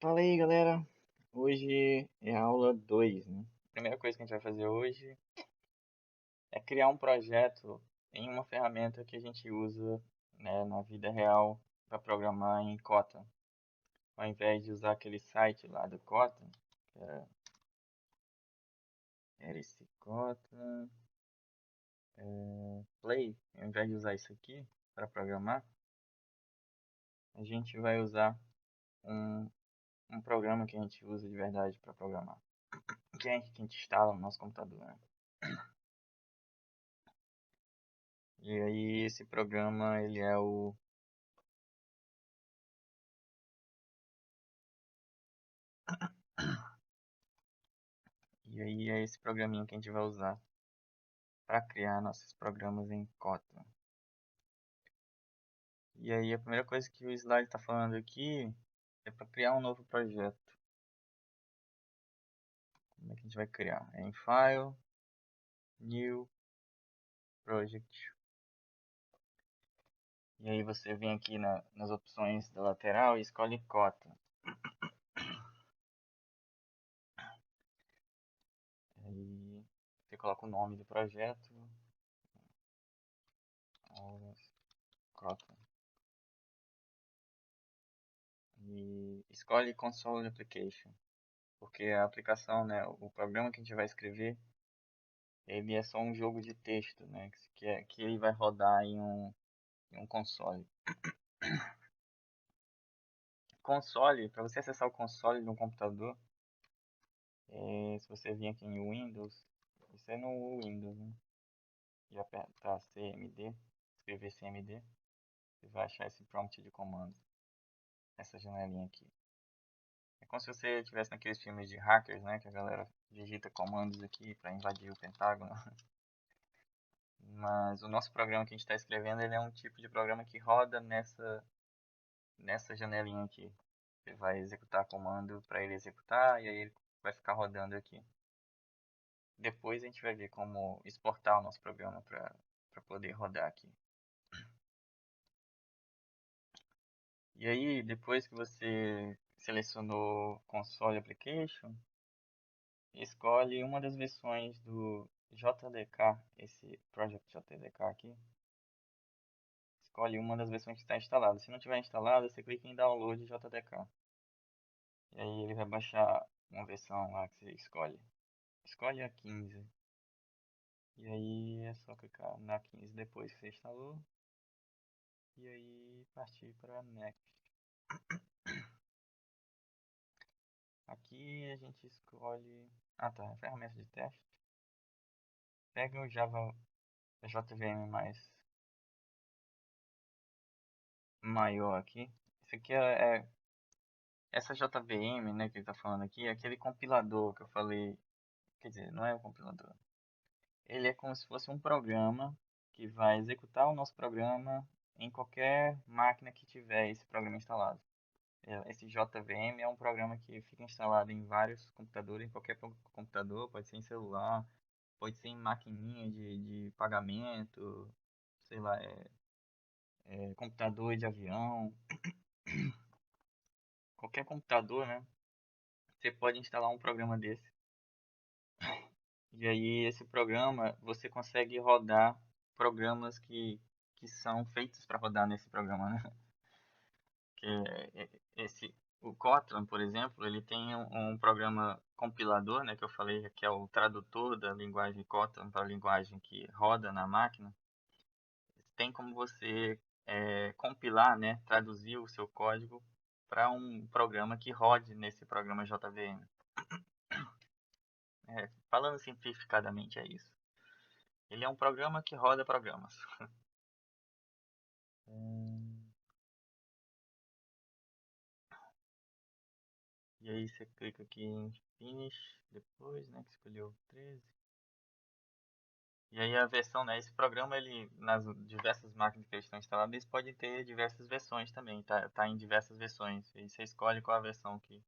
Fala aí, galera. Hoje é a aula 2, né? A primeira coisa que a gente vai fazer hoje é criar um projeto em uma ferramenta que a gente usa, né, na vida real para programar em Kotlin. Ao invés de usar aquele site lá do Kotlin, que era esse Kotlin Play, ao invés de usar isso aqui para programar, a gente vai usar um, um programa que a gente usa de verdade para programar, que é que a gente instala no nosso computador, né? E aí esse programa ele é o E aí é esse programinha que a gente vai usar para criar nossos programas em Kotlin. E aí a primeira coisa que o slide está falando aqui é para criar um novo projeto. Como é que a gente vai criar? É em File, New, Project. E aí você vem aqui nas opções da lateral e escolhe Kotlin. Aí você coloca o nome do projeto. Aulas Kotlin. E escolhe Console Application. Porque a aplicação, né, o programa que a gente vai escrever ele é só um jogo de texto, né? Que ele vai rodar em um console. Console, para você acessar o console de um computador, se você vir aqui em Windows, isso é no Windows, né? E apertar CMD, escrever CMD, você vai achar esse prompt de comando, essa janelinha aqui. É como se você estivesse naqueles filmes de hackers, né? Que a galera digita comandos aqui para invadir o Pentágono. Mas o nosso programa que a gente está escrevendo, ele é um tipo de programa que roda nessa janelinha aqui. Você vai executar comando para ele executar e aí ele vai ficar rodando aqui. Depois a gente vai ver como exportar o nosso programa para poder rodar aqui. E aí, depois que você selecionou Console Application, escolhe uma das versões do JDK, esse Project JDK aqui. Escolhe uma das versões que está instalada. Se não tiver instalada, você clica em Download JDK. E aí ele vai baixar uma versão lá que você escolhe. Escolhe a 15. E aí é só clicar na 15 depois que você instalou. E aí partir para Next. Aqui a gente escolhe... Ah tá, ferramenta de teste. Pega o Java JVM mais maior aqui. Isso aqui essa JVM, né, que ele está falando aqui, é aquele compilador que eu falei. Quer dizer, não é o compilador. Ele é como se fosse um programa que vai executar o nosso programa em qualquer máquina que tiver esse programa instalado. Esse JVM é um programa que fica instalado em vários computadores, em qualquer computador, pode ser em celular, pode ser em maquininha de pagamento, sei lá, computador de avião, qualquer computador, né? Você pode instalar um programa desse. E aí esse programa, você consegue rodar programas que são feitos para rodar nesse programa, né? Que o Kotlin, por exemplo, ele tem um programa compilador, né, que eu falei que é o tradutor da linguagem Kotlin para a linguagem que roda na máquina. Tem como você compilar, né, traduzir o seu código para um programa que rode nesse programa JVM. Falando simplificadamente é isso. Ele é um programa que roda programas. E aí você clica aqui em Finish depois, né, que escolheu 13. E aí a versão, né, esse programa, ele, nas diversas máquinas que eles estão instalados, eles podem ter diversas versões também, tá em diversas versões. E você escolhe qual a versão que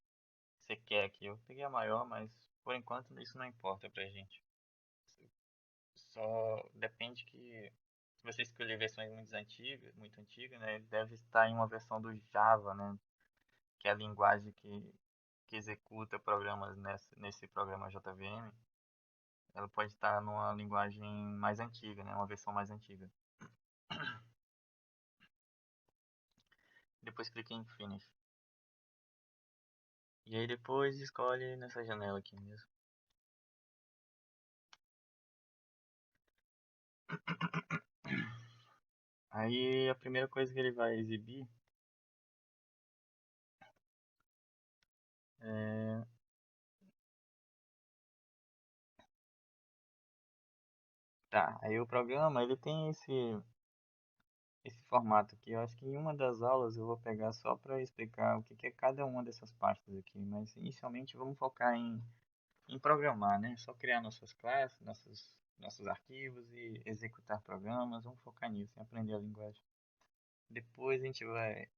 você quer aqui. Eu peguei a maior, mas por enquanto isso não importa pra gente. Só depende que se você escolher versões muito antigas, né, ele deve estar em uma versão do Java, né, que é a linguagem que executa programas nesse programa JVM, ela pode estar numa linguagem mais antiga, né? Uma versão mais antiga. Depois clique em Finish. E aí depois escolhe nessa janela aqui mesmo. Aí a primeira coisa que ele vai exibir é... Tá, aí o programa ele tem esse formato aqui. Eu acho que em uma das aulas eu vou pegar só para explicar o que que é cada uma dessas partes aqui. Mas inicialmente vamos focar em programar, né? Só criar nossas classes, nossos arquivos e executar programas. Vamos focar nisso, em aprender a linguagem. Depois a gente vai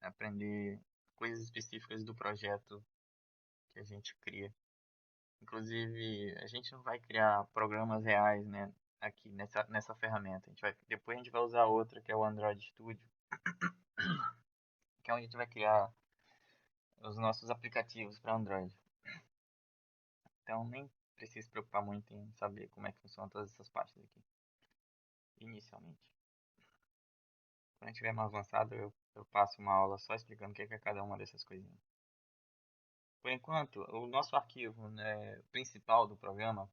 aprender coisas específicas do projeto que a gente cria. Inclusive, a gente não vai criar programas reais, né, aqui nessa ferramenta. Depois a gente vai usar outra, que é o Android Studio, que é onde a gente vai criar os nossos aplicativos para Android. Então, nem precisa se preocupar muito em saber como é que funcionam todas essas partes aqui, inicialmente. Quando a gente estiver mais avançado, eu passo uma aula só explicando o que é cada uma dessas coisinhas. Por enquanto, o nosso arquivo, né, principal do programa,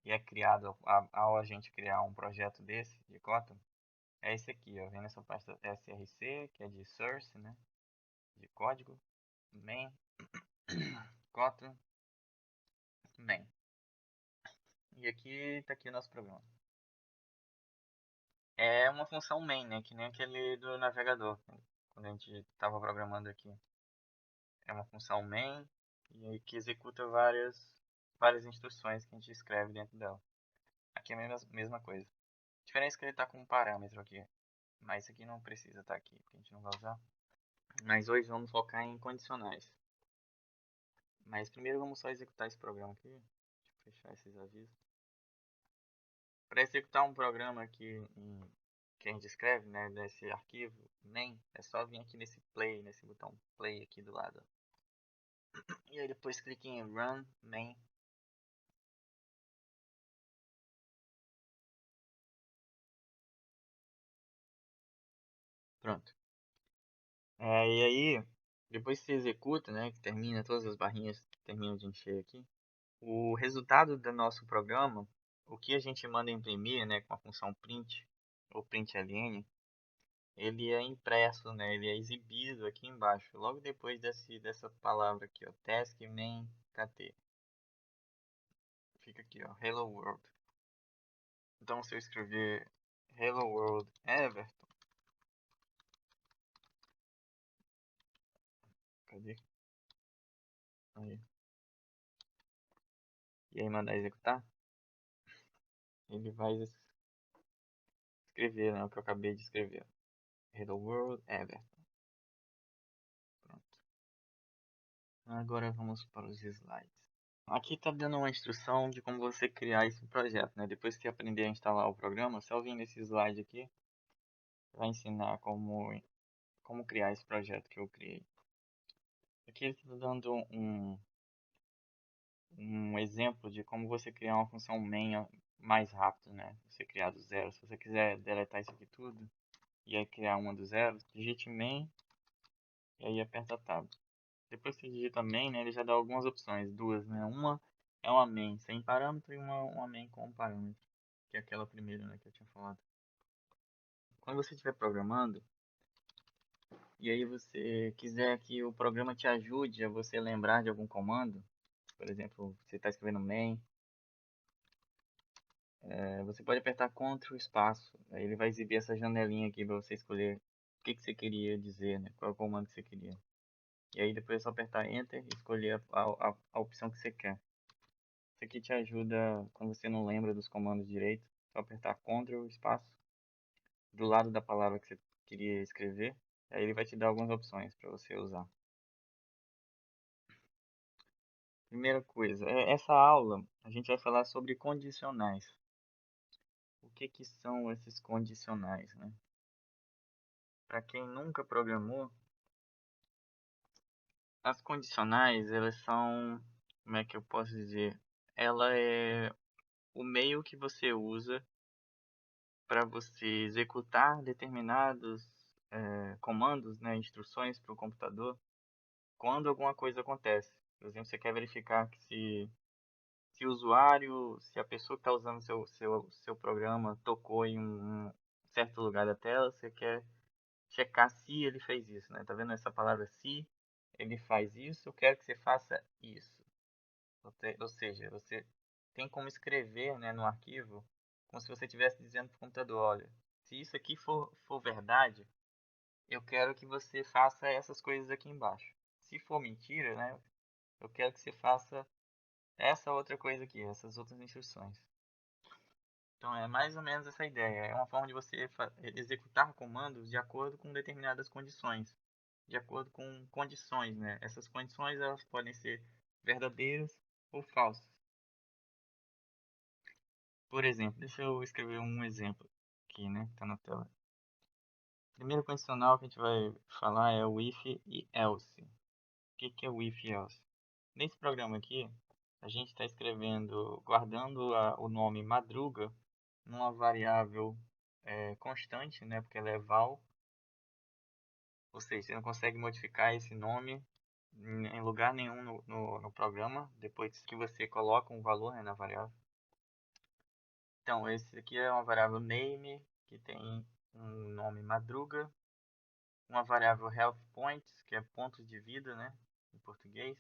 que é criado ao a gente criar um projeto desse, de Kotlin, é esse aqui, ó. Vem nessa pasta src, que é de source, né, de código, main, Kotlin, main. E aqui tá aqui o nosso programa. É uma função main, né, que nem aquele do navegador, quando a gente estava programando aqui. É uma função main e aí que executa várias instruções que a gente escreve dentro dela. Aqui é a mesma coisa. A diferença é que ele está com um parâmetro aqui, mas isso aqui não precisa estar aqui, porque a gente não vai usar. Mas hoje vamos focar em condicionais. Mas primeiro vamos só executar esse programa aqui. Deixa eu fechar esses avisos. Para executar um programa aqui que a gente escreve, né, nesse arquivo main, é só vir aqui nesse play, nesse botão play aqui do lado. E aí depois clique em run main. Pronto. E aí, depois que você executa, né, que termina todas as barrinhas terminam de encher aqui, o resultado do nosso programa, o que a gente manda imprimir, né, com a função print ou println, ele é impresso, né, ele é exibido aqui embaixo, logo depois dessa palavra aqui, ó, task main kt. Fica aqui, ó, hello world. Então se eu escrever hello world Everton, cadê? Aí. E aí mandar executar, ele vai escrever, né, o que eu acabei de escrever. Hello World Everton. Pronto. Agora vamos para os slides. Aqui está dando uma instrução de como você criar esse projeto, né? Depois que você aprender a instalar o programa, só vir nesse slide aqui, vai ensinar como criar esse projeto que eu criei. Aqui ele está dando um exemplo de como você criar uma função main mais rápido, né? Você criar do zero. Se você quiser deletar isso aqui tudo e aí criar uma do zero, digite main e aí aperta tab. Depois que você digita main, né, ele já dá algumas opções, duas, né? Uma é uma main sem parâmetro e uma main com parâmetro, que é aquela primeira, né, que eu tinha falado. Quando você estiver programando, e aí você quiser que o programa te ajude a você lembrar de algum comando, por exemplo, você está escrevendo main, você pode apertar Ctrl espaço, aí ele vai exibir essa janelinha aqui para você escolher o que você queria dizer, né, qual é o comando que você queria. E aí depois é só apertar Enter e escolher a opção que você quer. Isso aqui te ajuda quando você não lembra dos comandos direito. Só apertar Ctrl, espaço, do lado da palavra que você queria escrever. Aí ele vai te dar algumas opções para você usar. Primeira coisa, essa aula a gente vai falar sobre condicionais. O que que são esses condicionais, né? Para quem nunca programou, As condicionais, elas são, como é que eu posso dizer? Ela é o meio que você usa para você executar determinados comandos, né, instruções para o computador, quando alguma coisa acontece. Por exemplo, você quer verificar que se o usuário, se a pessoa que está usando seu programa tocou em um certo lugar da tela, você quer checar se ele fez isso, né? Tá vendo essa palavra se ele faz isso, eu quero que você faça isso. Ou seja, você tem como escrever, né, no arquivo, como se você estivesse dizendo para o computador, olha, se isso aqui for verdade, eu quero que você faça essas coisas aqui embaixo. Se for mentira, né, eu quero que você faça essa outra coisa aqui, essas outras instruções. Então é mais ou menos essa ideia. É uma forma de você executar comandos de acordo com determinadas condições. De acordo com condições, né? Essas condições elas podem ser verdadeiras ou falsas. Por exemplo, deixa eu escrever um exemplo aqui, né? Tá na tela. Primeiro condicional que a gente vai falar é o if e else. O que é o if e else? Nesse programa aqui, a gente está escrevendo, guardando o nome madruga numa variável constante, né? Porque ela é val, ou seja, você não consegue modificar esse nome em lugar nenhum no programa, depois que você coloca um valor, né, na variável. Então, esse aqui é uma variável name, que tem um nome madruga, uma variável health points, que é pontos de vida, né, em português.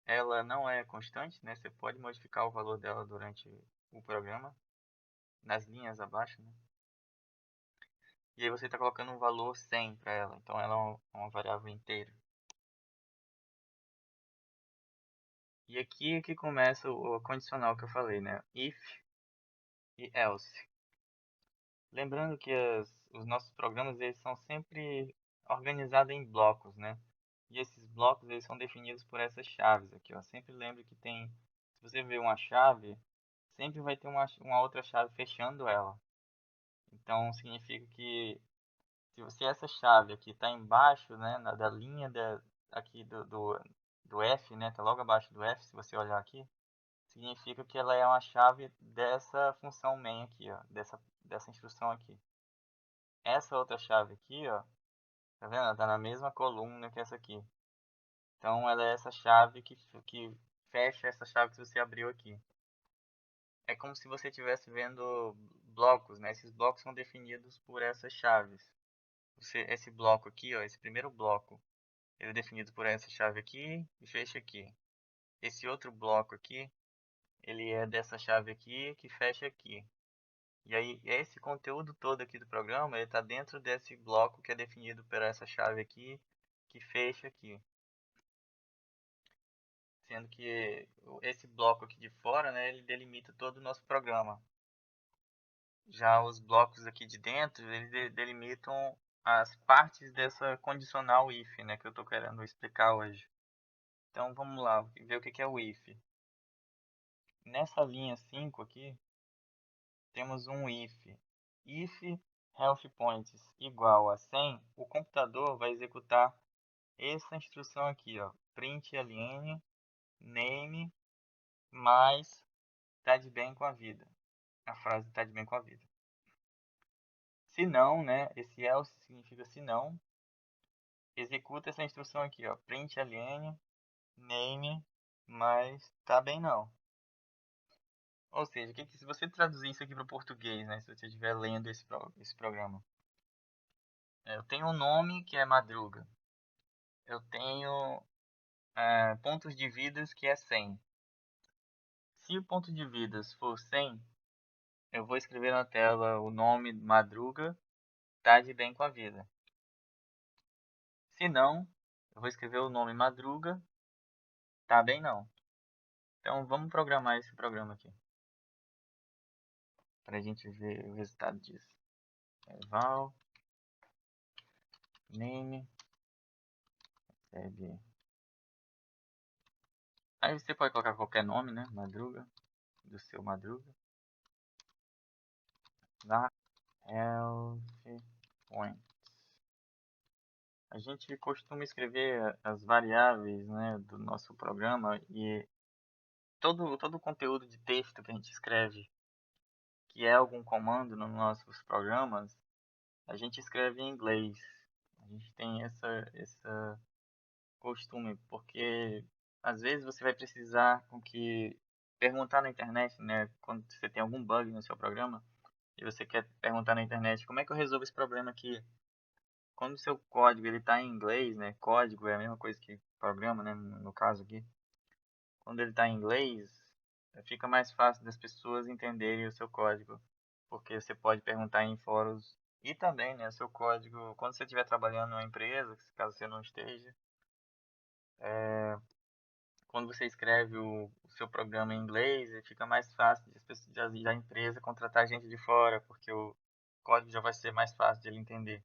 Ela não é constante, né, você pode modificar o valor dela durante o programa, nas linhas abaixo, né. E aí você está colocando um valor 100 para ela, então ela é uma variável inteira. E aqui é que começa o condicional que eu falei, né, if e else. Lembrando que os nossos programas eles são sempre organizados em blocos, né? E esses blocos eles são definidos por essas chaves aqui, ó. Sempre lembre que tem, se você vê uma chave, sempre vai ter uma outra chave fechando ela. Então significa que se você essa chave aqui está embaixo, né, da linha aqui do F, né, tá logo abaixo do F, se você olhar aqui, significa que ela é uma chave dessa função main aqui, ó, dessa instrução aqui. Essa outra chave aqui, ó, tá vendo? Ela tá na mesma coluna que essa aqui. Então ela é essa chave que fecha essa chave que você abriu aqui. É como se você estivesse vendo blocos, né? Esses blocos são definidos por essas chaves. Esse bloco aqui, ó, esse primeiro bloco, ele é definido por essa chave aqui e fecha aqui. Esse outro bloco aqui, ele é dessa chave aqui que fecha aqui. E aí, esse conteúdo todo aqui do programa, ele está dentro desse bloco que é definido por essa chave aqui, que fecha aqui. Sendo que esse bloco aqui de fora, né, ele delimita todo o nosso programa. Já os blocos aqui de dentro, eles delimitam as partes dessa condicional if, né, que eu estou querendo explicar hoje. Então, vamos lá, ver o que é o if. Nessa linha 5 aqui, temos um if. If health points igual a 100, o computador vai executar essa instrução aqui, ó, print alien name mais tá de bem com a vida. A frase tá de bem com a vida. Se não, né, esse else significa se não, executa essa instrução aqui, ó, print alien name mais tá bem não. Ou seja, se você traduzir isso aqui para o português, né, se você estiver lendo esse programa, eu tenho um nome que é Madruga. Eu tenho pontos de vidas que é 100. Se o ponto de vidas for 100, eu vou escrever na tela o nome Madruga tá de bem com a vida. Se não, eu vou escrever o nome Madruga tá bem não. Então vamos programar esse programa aqui para a gente ver o resultado disso. Val name recebe. Aí você pode colocar qualquer nome, né? Madruga, do seu Madruga. Lá, health points. A gente costuma escrever as variáveis, né, do nosso programa e todo o conteúdo de texto que a gente escreve, que é algum comando nos nossos programas, a gente escreve em inglês. A gente tem essa costume, porque às vezes você vai precisar com que perguntar na internet, né, quando você tem algum bug no seu programa e você quer perguntar na internet como é que eu resolvo esse problema aqui. Quando o seu código ele está em inglês, né, código é a mesma coisa que programa, né, no caso aqui. Quando ele está em inglês, fica mais fácil das pessoas entenderem o seu código, porque você pode perguntar em fóruns e também, né, seu código, quando você estiver trabalhando numa empresa, caso você não esteja, quando você escreve o seu programa em inglês, fica mais fácil de as pessoas, da empresa contratar gente de fora, porque o código já vai ser mais fácil de ele entender.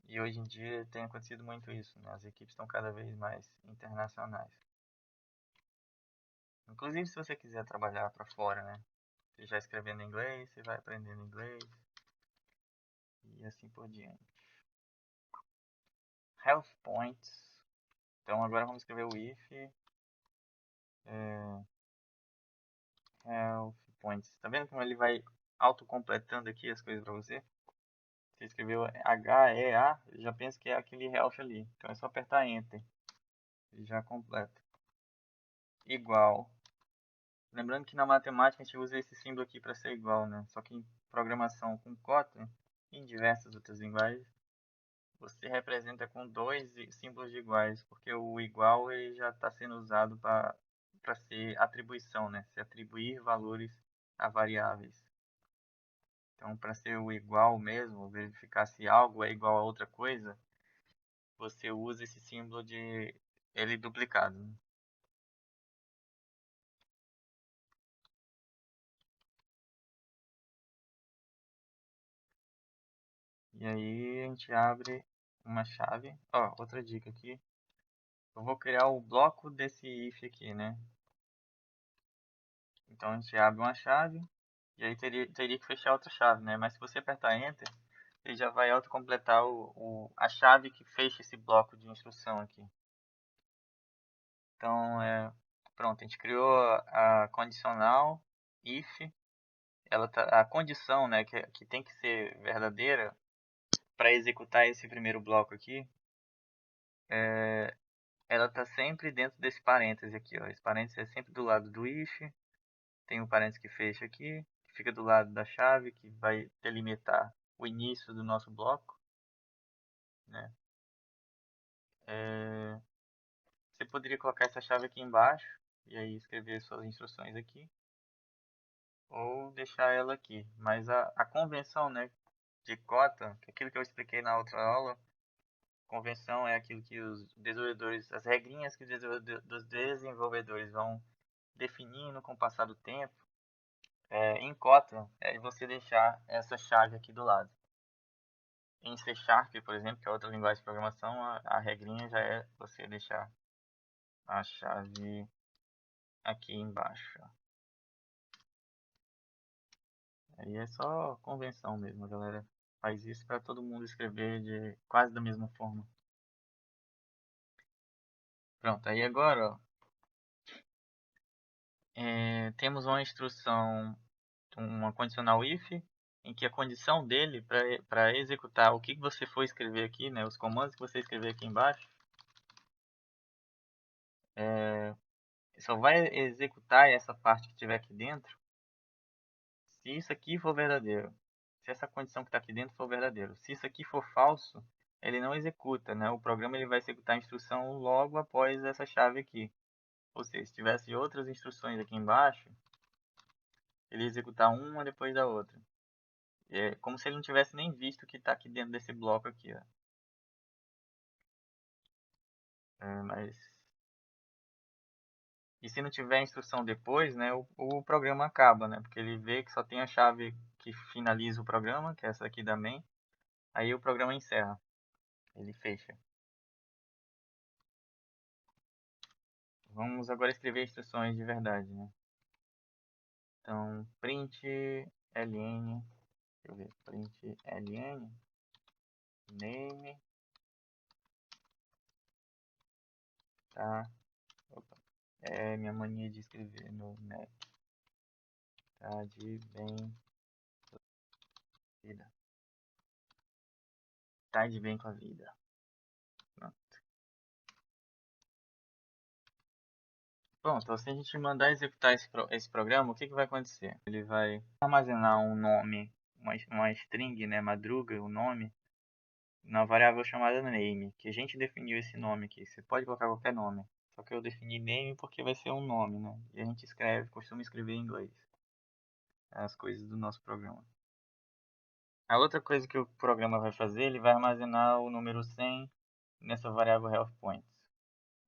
E hoje em dia tem acontecido muito isso, né? As equipes estão cada vez mais internacionais. Inclusive, se você quiser trabalhar para fora, né? Você já escrevendo em inglês, você vai aprendendo inglês e assim por diante. Health points. Então agora vamos escrever o if health points. Tá vendo como ele vai autocompletando aqui as coisas para você? Você escreveu H-E-A, já pensa que é aquele health ali. Então é só apertar Enter e já completa. Igual. Lembrando que na matemática a gente usa esse símbolo aqui para ser igual, né? Só que em programação com Kotlin e em diversas outras linguagens, você representa com dois símbolos de iguais, porque o igual ele já está sendo usado para ser atribuição, né? Se atribuir valores a variáveis. Então, para ser o igual mesmo, verificar se algo é igual a outra coisa, você usa esse símbolo de ele duplicado, né? E aí a gente abre uma chave. Ó, outra dica aqui. Eu vou criar o bloco desse if aqui, né? Então a gente abre uma chave e aí teria que fechar outra chave, né? Mas se você apertar Enter, ele já vai autocompletar a chave que fecha esse bloco de instrução aqui. Então, pronto, a gente criou a condicional if. A condição, né, que tem que ser verdadeira para executar esse primeiro bloco aqui, ela está sempre dentro desse parêntese aqui, ó. Esse parêntese é sempre do lado do if. Tem um parênteses que fecha aqui, que fica do lado da chave, que vai delimitar o início do nosso bloco, né? Você poderia colocar essa chave aqui embaixo e aí escrever suas instruções aqui, ou deixar ela aqui. Mas a convenção, né, de cota, que é aquilo que eu expliquei na outra aula, convenção é aquilo que os desenvolvedores, as regrinhas que os desenvolvedores vão definindo com o passar do tempo. Em Kotlin, é você deixar essa chave aqui do lado. Em C Sharp, por exemplo, que é outra linguagem de programação, a regrinha já é você deixar a chave aqui embaixo. Aí é só convenção mesmo, a galera faz isso para todo mundo escrever de quase da mesma forma. Pronto, aí agora ó, temos uma instrução, uma condicional if, em que a condição dele para executar o que você for escrever aqui, né, os comandos que você escrever aqui embaixo, só vai executar essa parte que estiver aqui dentro se isso aqui for verdadeiro. Se essa condição que está aqui dentro for verdadeiro. Se isso aqui for falso, ele não executa, né? O programa ele vai executar a instrução logo após essa chave aqui. Ou seja, se tivesse outras instruções aqui embaixo, ele ia executar uma depois da outra. É como se ele não tivesse nem visto o que está aqui dentro desse bloco aqui, ó. Mas e se não tiver instrução depois, né, o programa acaba, né? Porque ele vê que só tem a chave que finaliza o programa, que é essa aqui da main. Aí o programa encerra, ele fecha. Vamos agora escrever instruções de verdade, né? Então, print ln, deixa eu ver, print ln name Tá? Opa. É minha mania de escrever no Mac. Tá de bem vida. Tá de bem com a vida. Pronto. Bom, então se a gente mandar executar esse programa, o que vai acontecer? Ele vai armazenar um nome, uma string, né, madruga, o nome, na variável chamada name, que a gente definiu esse nome aqui. Você pode colocar qualquer nome. Só que eu defini name porque vai ser um nome, né? E a gente costuma escrever em inglês as coisas do nosso programa. A outra coisa que o programa vai fazer, ele vai armazenar o número 100 nessa variável healthpoints.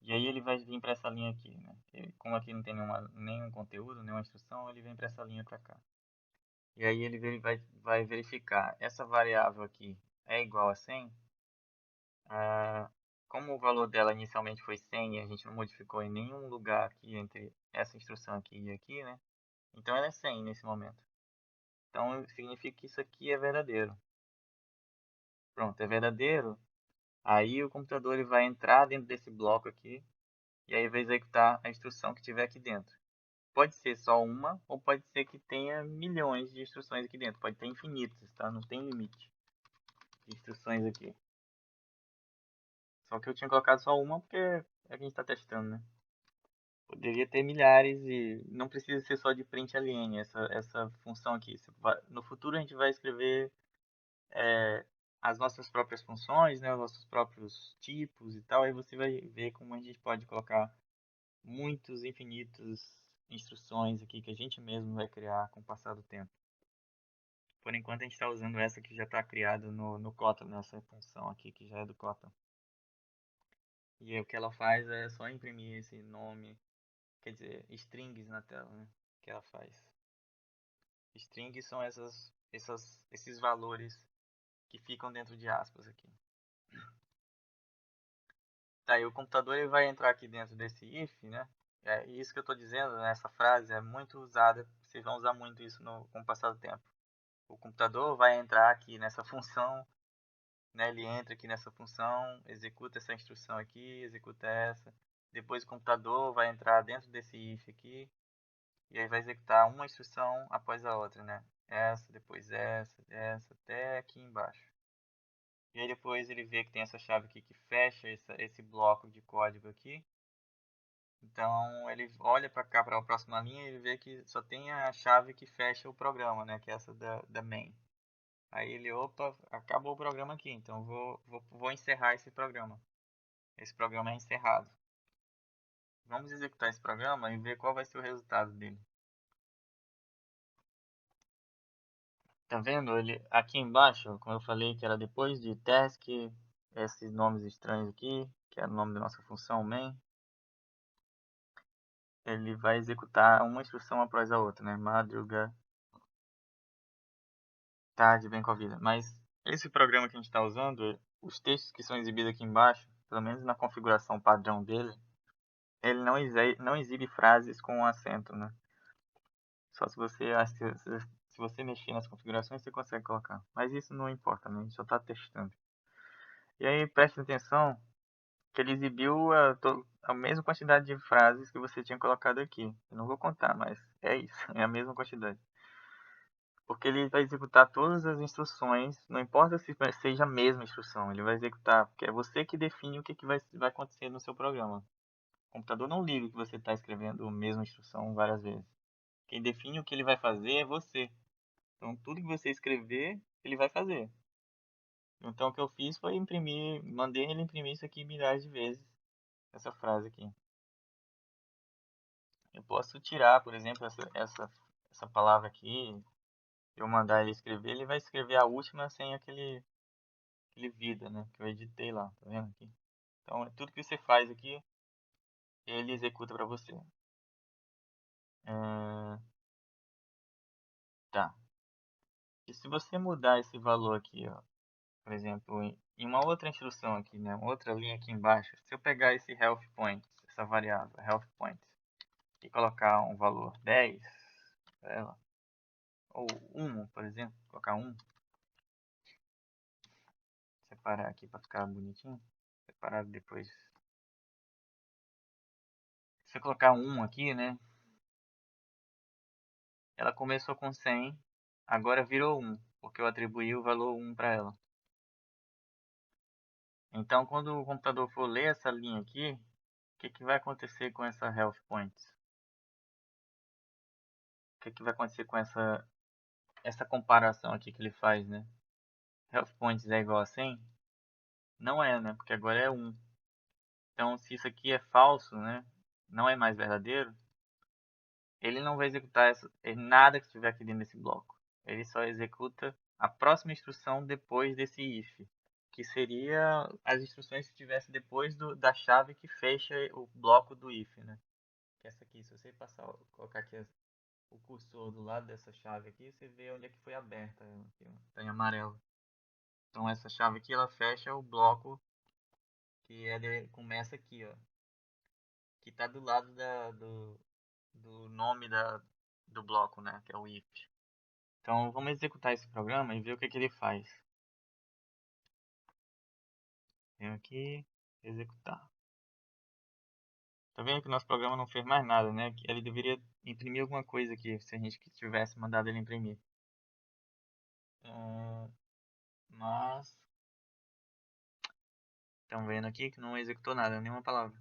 E aí ele vai vir para essa linha aqui, né? Como aqui não tem nenhum conteúdo, nenhuma instrução, ele vem para essa linha para cá. E aí ele vai verificar essa variável aqui é igual a 100. Como o valor dela inicialmente foi 100 e a gente não modificou em nenhum lugar aqui entre essa instrução aqui e aqui, né? Então ela é 100 nesse momento. Então significa que isso aqui é verdadeiro. Pronto, é verdadeiro. Aí o computador ele vai entrar dentro desse bloco aqui e aí vai executar a instrução que tiver aqui dentro. Pode ser só uma ou pode ser que tenha milhões de instruções aqui dentro. Pode ter infinitas, tá? Não tem limite de instruções aqui. Só que eu tinha colocado só uma porque é que a gente está testando, né? Poderia ter milhares e não precisa ser só de print alien, essa função aqui. No futuro a gente vai escrever as nossas próprias funções, né? Os nossos próprios tipos e tal. Aí você vai ver como a gente pode colocar muitos, infinitos instruções aqui que a gente mesmo vai criar com o passar do tempo. Por enquanto a gente está usando essa que já está criada no Kotlin, nessa função aqui que já é do Kotlin. E aí, o que ela faz é só imprimir esse nome, quer dizer, strings na tela, né? Que ela faz. Strings são esses valores que ficam dentro de aspas aqui. Tá, e o computador ele vai entrar aqui dentro desse if, né? É isso que eu estou dizendo, né? Essa frase é muito usada, vocês vão usar muito isso com o passar do tempo. O computador vai entrar aqui nessa função, né? Ele entra aqui nessa função, executa essa instrução aqui, executa essa. Depois o computador vai entrar dentro desse if aqui e aí vai executar uma instrução após a outra, né? Essa, depois essa, até aqui embaixo. E aí depois ele vê que tem essa chave aqui que fecha esse bloco de código aqui. Então ele olha para cá, para a próxima linha, e ele vê que só tem a chave que fecha o programa, né? Que é essa da main. Aí ele, opa, acabou o programa aqui, então vou encerrar esse programa. Esse programa é encerrado. Vamos executar esse programa e ver qual vai ser o resultado dele. Tá vendo? Ele aqui embaixo, como eu falei que era depois de task, esses nomes estranhos aqui, que é o nome da nossa função main, ele vai executar uma instrução após a outra, né? Madruga, tarde, bem com a vida. Mas esse programa que a gente está usando, os textos que são exibidos aqui embaixo, pelo menos na configuração padrão dele, ele não exibe frases com acento, né? Só se você mexer nas configurações, você consegue colocar. Mas isso não importa, né? A gente só está testando. E aí, preste atenção que ele exibiu a mesma quantidade de frases que você tinha colocado aqui. Eu não vou contar, mas é isso, é a mesma quantidade. Porque ele vai executar todas as instruções, não importa se seja a mesma instrução, ele vai executar, porque é você que define o que vai acontecer no seu programa. O computador não liga que você está escrevendo a mesma instrução várias vezes. Quem define o que ele vai fazer é você. Então, tudo que você escrever, ele vai fazer. Então, o que eu fiz foi imprimir, mandei ele imprimir isso aqui milhares de vezes, essa frase aqui. Eu posso tirar, por exemplo, essa palavra aqui, eu mandar ele escrever, ele vai escrever a última sem aquele vida, né, que eu editei lá, tá vendo aqui? Então, tudo que você faz aqui, ele executa para você. Tá. E se você mudar esse valor aqui, ó, por exemplo, em uma outra instrução aqui, né, outra linha aqui embaixo, se eu pegar esse health points, essa variável, health points, e colocar um valor 10, ela, ou 1, por exemplo, colocar 1, separar aqui para ficar bonitinho, separado depois Se eu colocar 1 aqui, né? Ela começou com 100, agora virou 1, porque eu atribuí o valor 1 para ela. Então, quando o computador for ler essa linha aqui, o que vai acontecer com essa health points? O que vai acontecer com essa comparação aqui que ele faz, né? Health points é igual a 100? Não é, né? Porque agora é 1. Então, se isso aqui é falso, né? Não é mais verdadeiro, ele não vai executar nada que estiver aqui dentro desse bloco. Ele só executa a próxima instrução depois desse if, que seria as instruções que estivesse depois da chave que fecha o bloco do if, né? Que é essa aqui, se você colocar aqui o cursor do lado dessa chave aqui, você vê onde é que foi aberta, está em amarelo. Então essa chave aqui, ela fecha o bloco que começa aqui, ó, que está do lado do nome do bloco, né, que é o if. Então vamos executar esse programa e ver o que ele faz. Venho aqui, executar. Tá vendo que o nosso programa não fez mais nada, né? Que ele deveria imprimir alguma coisa aqui, se a gente tivesse mandado ele imprimir. Mas estão vendo aqui que não executou nada, nenhuma palavra.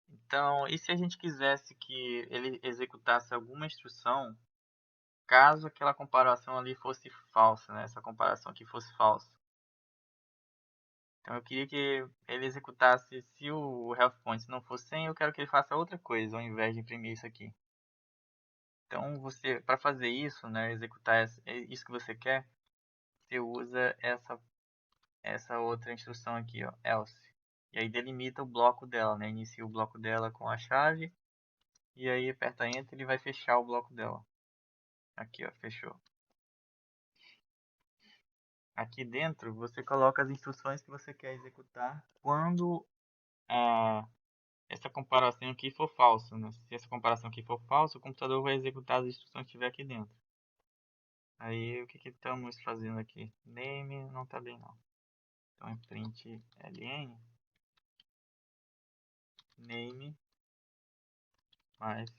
Então, e se a gente quisesse que ele executasse alguma instrução, caso aquela comparação ali fosse falsa, né? Essa comparação aqui fosse falsa. Então eu queria que ele executasse, se o health points não fosse 100, eu quero que ele faça outra coisa, ao invés de imprimir isso aqui. Então você, para fazer isso, né, executar isso que você quer, você usa essa outra instrução aqui, ó, else. E aí delimita o bloco dela, né? Inicia o bloco dela com a chave. E aí aperta Enter e ele vai fechar o bloco dela. Aqui, ó, fechou. Aqui dentro você coloca as instruções que você quer executar quando essa comparação aqui for falsa, né? Se essa comparação aqui for falsa, o computador vai executar as instruções que tiver aqui dentro. Aí o que estamos fazendo aqui? Name não está bem não. Então é print ln name, mas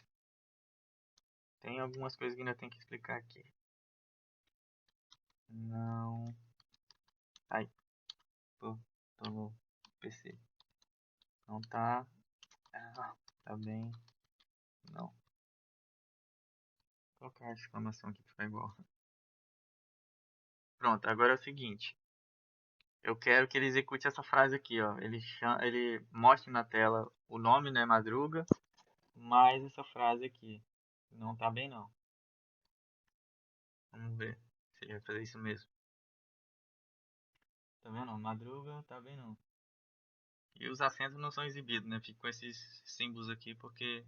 tem algumas coisas que ainda tem que explicar aqui. Não. Ai, tô no PC. Não tá. Tá bem. Não. Vou colocar a exclamação aqui pra ficar igual. Pronto, agora é o seguinte. Eu quero que ele execute essa frase aqui, ó. Ele mostre na tela o nome, né, Madruga, mais essa frase aqui. Não tá bem não. Vamos ver se ele vai fazer isso mesmo. Tá vendo? Madruga, tá bem não. E os acentos não são exibidos, né? Fico com esses símbolos aqui porque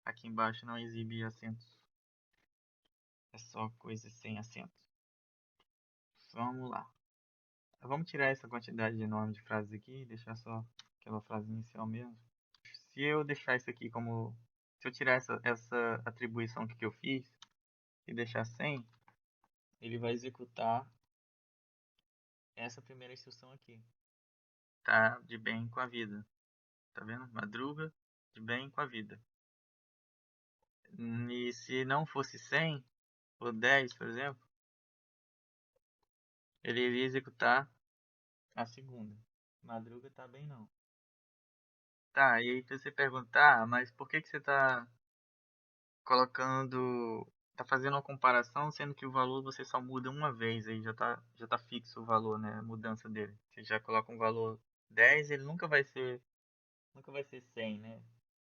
aqui embaixo não exibe acentos. É só coisas sem acento. Vamos lá. Vamos tirar essa quantidade enorme de frases aqui e deixar só aquela frase inicial mesmo. Se eu deixar isso aqui como... Se eu tirar essa atribuição aqui que eu fiz e deixar 100, ele vai executar essa primeira instrução aqui. Tá de bem com a vida. Tá vendo? Madruga de bem com a vida. E se não fosse 100, ou 10, por exemplo, ele iria executar a segunda. Madruga tá bem não. Tá, e aí você perguntar, mas por que você tá colocando, tá fazendo uma comparação, sendo que o valor você só muda uma vez, aí já tá fixo o valor, né, a mudança dele. Você já coloca um valor 10, ele nunca vai ser 100, né?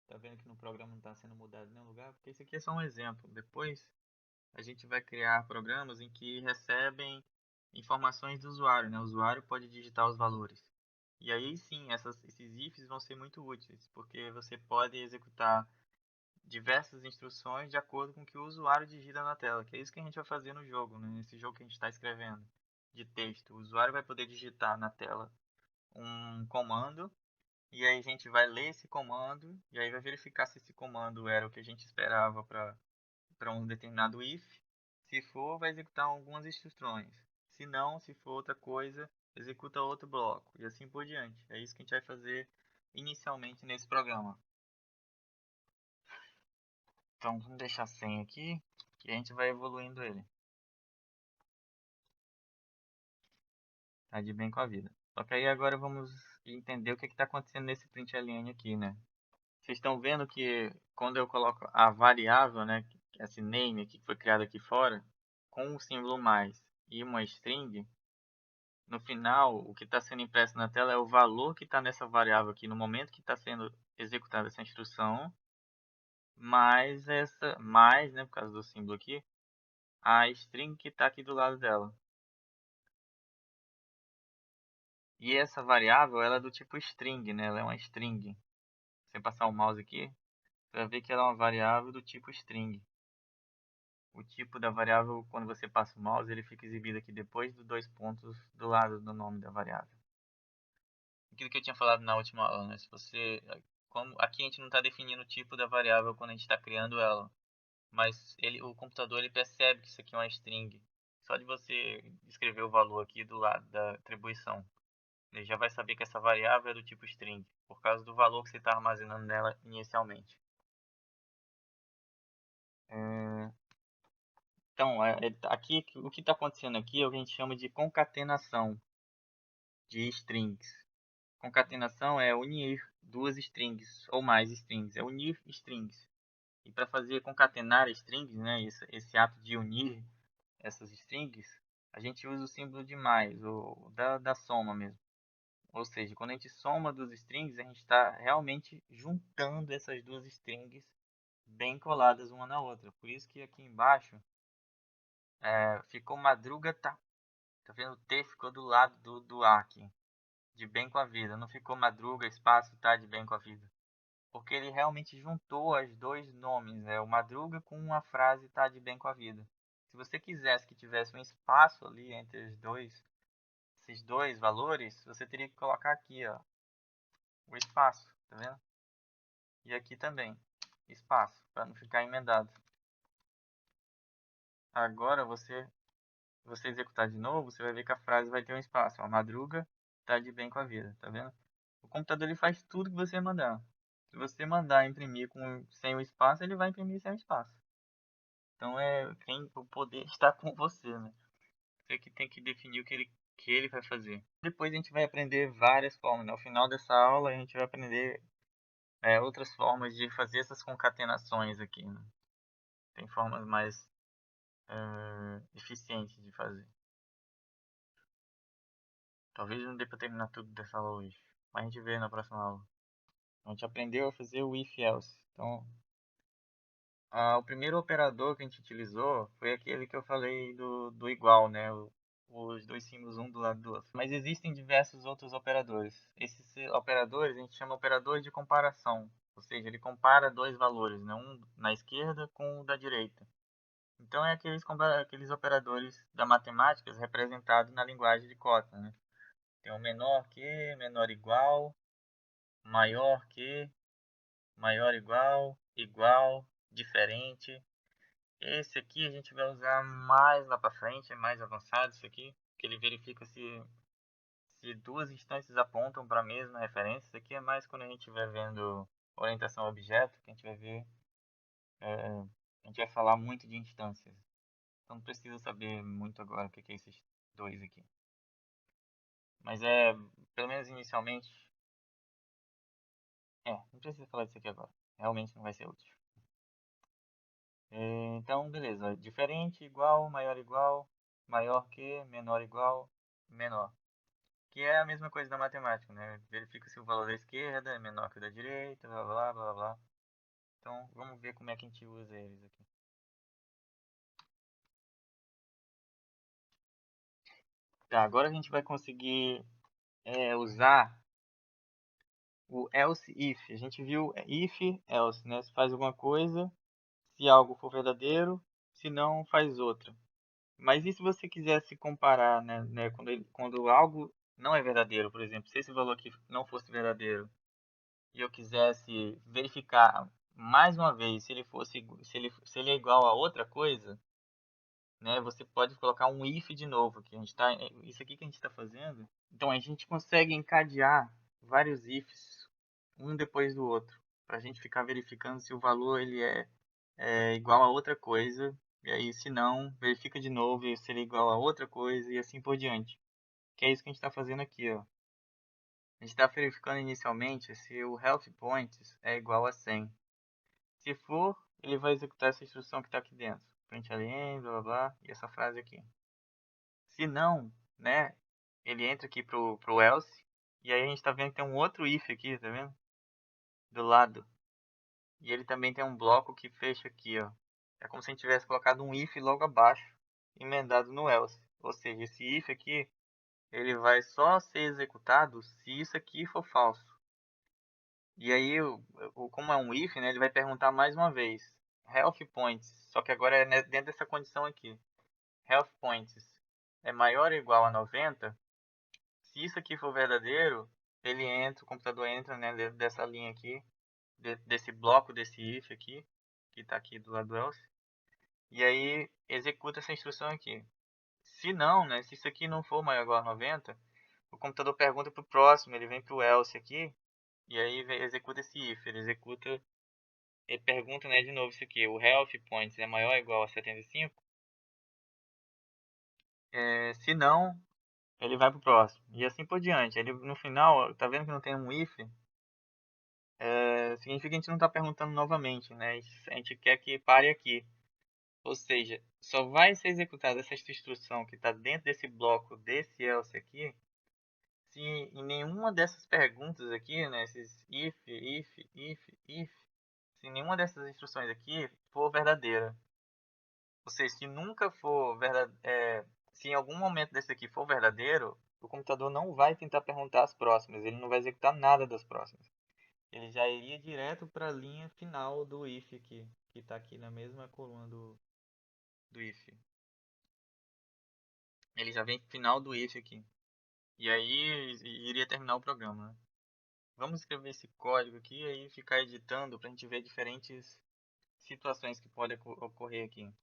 Tá vendo que no programa não está sendo mudado em nenhum lugar? Porque isso aqui é só um exemplo. Depois a gente vai criar programas em que recebem informações do usuário, né? O usuário pode digitar os valores. E aí sim, esses ifs vão ser muito úteis, porque você pode executar diversas instruções de acordo com o que o usuário digita na tela, que é isso que a gente vai fazer no jogo, né? Nesse jogo que a gente está escrevendo de texto. O usuário vai poder digitar na tela um comando e aí a gente vai ler esse comando e aí vai verificar se esse comando era o que a gente esperava para um determinado if. Se for, vai executar algumas instruções. Se não, se for outra coisa, executa outro bloco e assim por diante. É isso que a gente vai fazer inicialmente nesse programa. Então vamos deixar 100 aqui e a gente vai evoluindo ele. Tá de bem com a vida. Só que aí agora vamos entender o que está acontecendo nesse println aqui, né? Vocês estão vendo que quando eu coloco a variável, né, esse name aqui que foi criado aqui fora, com o símbolo mais e uma string, no final o que está sendo impresso na tela é o valor que está nessa variável aqui no momento que está sendo executada essa instrução, mais, né, por causa do símbolo aqui, a string que está aqui do lado dela. E essa variável ela é do tipo string, né? Ela é uma string. Se você passar o mouse aqui, você vai ver que ela é uma variável do tipo string. O tipo da variável, quando você passa o mouse, ele fica exibido aqui depois dos dois pontos do lado do nome da variável. Aquilo que eu tinha falado na última aula, né? Se você, como aqui a gente não está definindo o tipo da variável quando a gente está criando ela, mas o computador ele percebe que isso aqui é uma string. Só de você escrever o valor aqui do lado da atribuição, ele já vai saber que essa variável é do tipo string, por causa do valor que você está armazenando nela inicialmente. Então, aqui, o que está acontecendo aqui é o que a gente chama de concatenação de strings. Concatenação é unir duas strings ou mais strings, é unir strings. E para fazer concatenar strings, né, esse ato de unir essas strings, a gente usa o símbolo de mais, ou da soma mesmo. Ou seja, quando a gente soma duas strings, a gente está realmente juntando essas duas strings bem coladas uma na outra. Por isso que aqui embaixo ficou madruga, tá vendo? O T ficou do lado do A aqui, de bem com a vida. Não ficou madruga, espaço, tá de bem com a vida. Porque ele realmente juntou os dois nomes, né? O madruga com a frase tá de bem com a vida. Se você quisesse que tivesse um espaço ali entre esses dois valores, você teria que colocar aqui, ó, o espaço, tá vendo? E aqui também, espaço, para não ficar emendado. Agora você executar de novo, você vai ver que a frase vai ter um espaço. A madruga tá de bem com a vida, tá vendo? O computador ele faz tudo que você mandar. Se você mandar imprimir sem o espaço, ele vai imprimir sem o espaço. Então o poder está com você, né? Você que tem que definir o que ele vai fazer. Depois a gente vai aprender várias formas, né? No final dessa aula a gente vai aprender outras formas de fazer essas concatenações aqui, né? Tem formas mais eficientes de fazer. Talvez não dê para terminar tudo dessa aula hoje, mas a gente vê na próxima aula. A gente aprendeu a fazer o if else. Então, o primeiro operador que a gente utilizou foi aquele que eu falei do igual, né? Os dois símbolos um do lado do outro. Mas existem diversos outros operadores. Esses operadores a gente chama operador de comparação. Ou seja, ele compara dois valores, né? Um na esquerda com o da direita. Então é aqueles operadores da matemática representados na linguagem de cota, né? Tem o menor que, menor igual, maior que, maior igual, igual, diferente. Esse aqui a gente vai usar mais lá para frente, é mais avançado isso aqui, que ele verifica se duas instâncias apontam para a mesma referência. Isso aqui é mais quando a gente vai vendo orientação a objeto, que a gente vai ver, a gente vai falar muito de instâncias. Então não precisa saber muito agora o que é esses dois aqui. Mas pelo menos inicialmente, não precisa falar disso aqui agora. Realmente não vai ser útil. Então, beleza. Diferente, igual, maior que, menor igual, menor. Que é a mesma coisa da matemática, né? Verifica se o valor da esquerda é menor que o da direita, blá blá blá blá. Então, vamos ver como é que a gente usa eles aqui. Tá, agora a gente vai conseguir usar o else if. A gente viu if, else, né? Se faz alguma coisa, se algo for verdadeiro, se não, faz outra. Mas e se você quisesse comparar, né, quando algo não é verdadeiro, por exemplo, se esse valor aqui não fosse verdadeiro e eu quisesse verificar mais uma vez se ele é igual a outra coisa, né, você pode colocar um if de novo, que isso aqui que a gente está fazendo. Então a gente consegue encadear vários ifs um depois do outro, para a gente ficar verificando se o valor ele é é igual a outra coisa, e aí se não, verifica de novo e seria igual a outra coisa e assim por diante. Que é isso que a gente está fazendo aqui, ó. A gente está verificando inicialmente se o health points é igual a 100. Se for, ele vai executar essa instrução que está aqui dentro. Print alien, blá blá blá, e essa frase aqui. Se não, né, ele entra aqui pro else, e aí a gente está vendo que tem um outro if aqui, tá vendo? Do lado. E ele também tem um bloco que fecha aqui, ó. É como se a gente tivesse colocado um if logo abaixo, emendado no else. Ou seja, esse if aqui, ele vai só ser executado se isso aqui for falso. E aí, como é um if, né, ele vai perguntar mais uma vez. Health points, só que agora é dentro dessa condição aqui. Health points é maior ou igual a 90. Se isso aqui for verdadeiro, ele entra, o computador entra, né, dentro dessa linha aqui, desse bloco, desse if aqui, que está aqui do lado do else. E aí executa essa instrução aqui. Se não, né, se isso aqui não for maior ou igual a 90, o computador pergunta para o próximo, ele vem para o else aqui, e aí executa esse if, ele pergunta, né, de novo isso aqui, o health points é maior ou igual a 75? Se não, ele vai para o próximo, e assim por diante. Ele, no final, tá vendo que não tem um if? Significa que a gente não está perguntando novamente, né? A gente quer que pare aqui. Ou seja, só vai ser executada essa instrução que está dentro desse bloco desse else aqui, se em nenhuma dessas perguntas aqui, né, esses if, se nenhuma dessas instruções aqui for verdadeira. Ou seja, se nunca for verdadeiro, se em algum momento desse aqui for verdadeiro, o computador não vai tentar perguntar as próximas, ele não vai executar nada das próximas. Ele já iria direto para a linha final do if aqui, que está aqui na mesma coluna do if. Ele já vem final do if aqui. E aí iria terminar o programa, né? Vamos escrever esse código aqui e aí ficar editando para a gente ver diferentes situações que podem ocorrer aqui.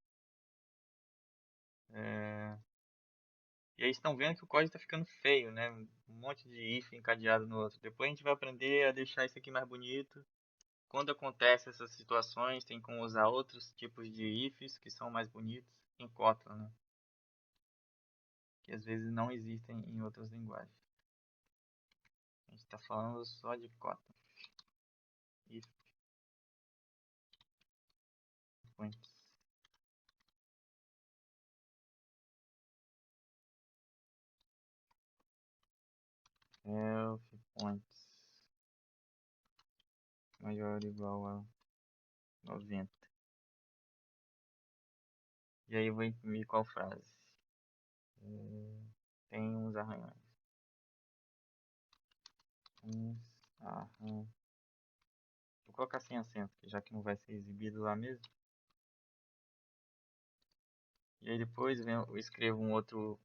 E aí estão vendo que o código está ficando feio, né? Um monte de if encadeado no outro. Depois a gente vai aprender a deixar isso aqui mais bonito. Quando acontece essas situações, tem como usar outros tipos de ifs que são mais bonitos em Kotlin, né? Que às vezes não existem em outras linguagens. A gente está falando só de Kotlin. If points. Health points maior ou igual a 90. E aí eu vou imprimir qual frase? Tem uns arranhões. Uns arranhões. Vou colocar sem acento, já que não vai ser exibido lá mesmo. E aí depois eu escrevo um outro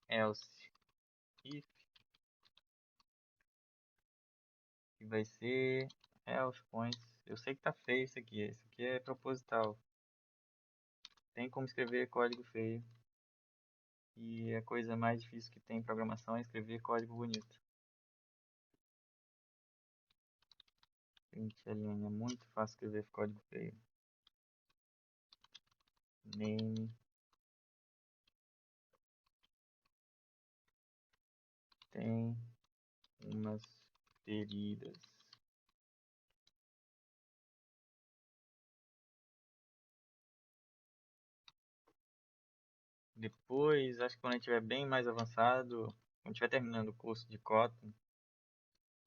else if, que vai ser health points. Eu sei que tá feio isso aqui. Isso aqui é proposital. Tem como escrever código feio. E a coisa mais difícil que tem em programação é escrever código bonito. Print alien, é muito fácil escrever código feio. Name tem umas feridas. Depois, acho que quando a gente estiver bem mais avançado, quando estiver terminando o curso de Kotlin,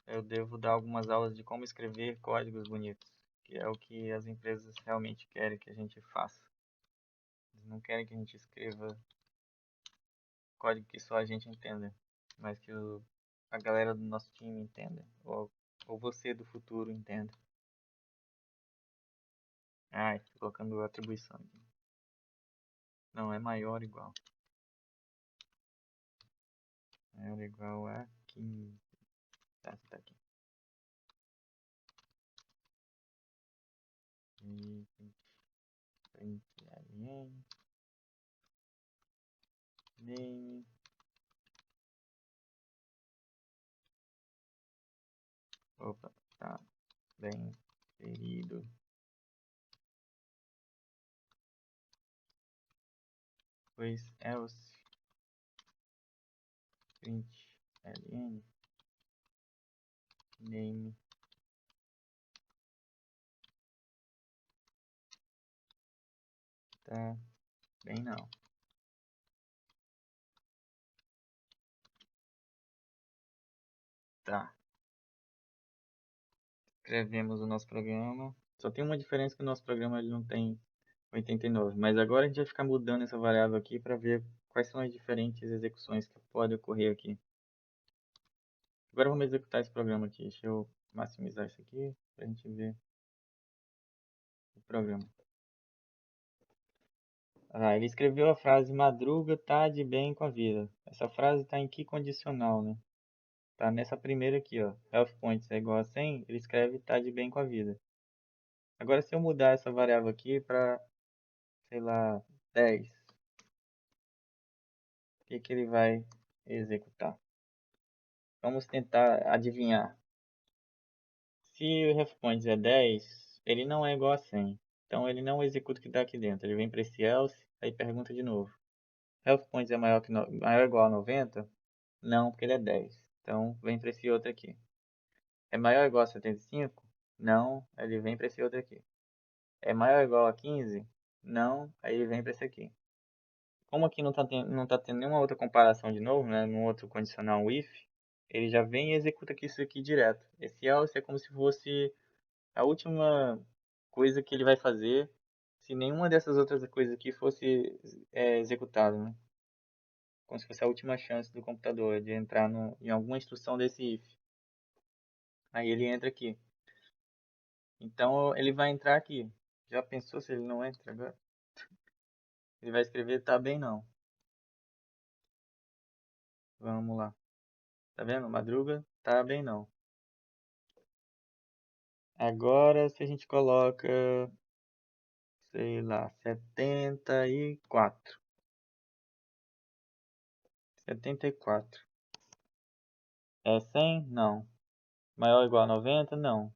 eu devo dar algumas aulas de como escrever códigos bonitos, que é o que as empresas realmente querem que a gente faça. Eles não querem que a gente escreva código que só a gente entenda, mas que a galera do nosso time entenda, ou você do futuro entenda. Ah, estou colocando atribuição aqui. Não, é maior ou igual. Maior ou igual a 15. Tá aqui. E print alien. Name. Opa, tá bem ferido. depois else print ln name tá bem não. Tá. Escrevemos o nosso programa. Só tem uma diferença que o nosso programa ele não tem 89, mas agora a gente vai ficar mudando essa variável aqui para ver quais são as diferentes execuções que podem ocorrer aqui. Agora vamos executar esse programa aqui. Deixa eu maximizar isso aqui para a gente ver o programa. Ah, ele escreveu a frase Madruga tá de bem com a vida. Essa frase está em que condicional, né? Tá nessa primeira aqui, ó. Health points é igual a 100, ele escreve tá de bem com a vida. Agora se eu mudar essa variável aqui para, sei lá, 10, o que que ele vai executar? Vamos tentar adivinhar. Se o health points é 10, ele não é igual a 100. Então ele não executa o que está aqui dentro. Ele vem para esse else, aí pergunta de novo. Health points é maior ou igual a 90? Não, porque ele é 10. Então vem para esse outro aqui. É maior ou igual a 75? Não, ele vem para esse outro aqui. É maior ou igual a 15? Não, aí ele vem para esse aqui. Como aqui não tá tendo nenhuma outra comparação de novo, né, num outro condicional if, ele já vem e executa aqui isso aqui direto. Esse else é como se fosse a última coisa que ele vai fazer se nenhuma dessas outras coisas aqui fosse executada, né? Como se fosse a última chance do computador de entrar em alguma instrução desse if. Aí ele entra aqui. Então ele vai entrar aqui. Já pensou se ele não entra agora? Ele vai escrever tá bem não. Vamos lá. Tá vendo? Madruga, tá bem não. Agora se a gente coloca, sei lá, 74. 74. É 100? Não. Maior ou igual a 90? Não.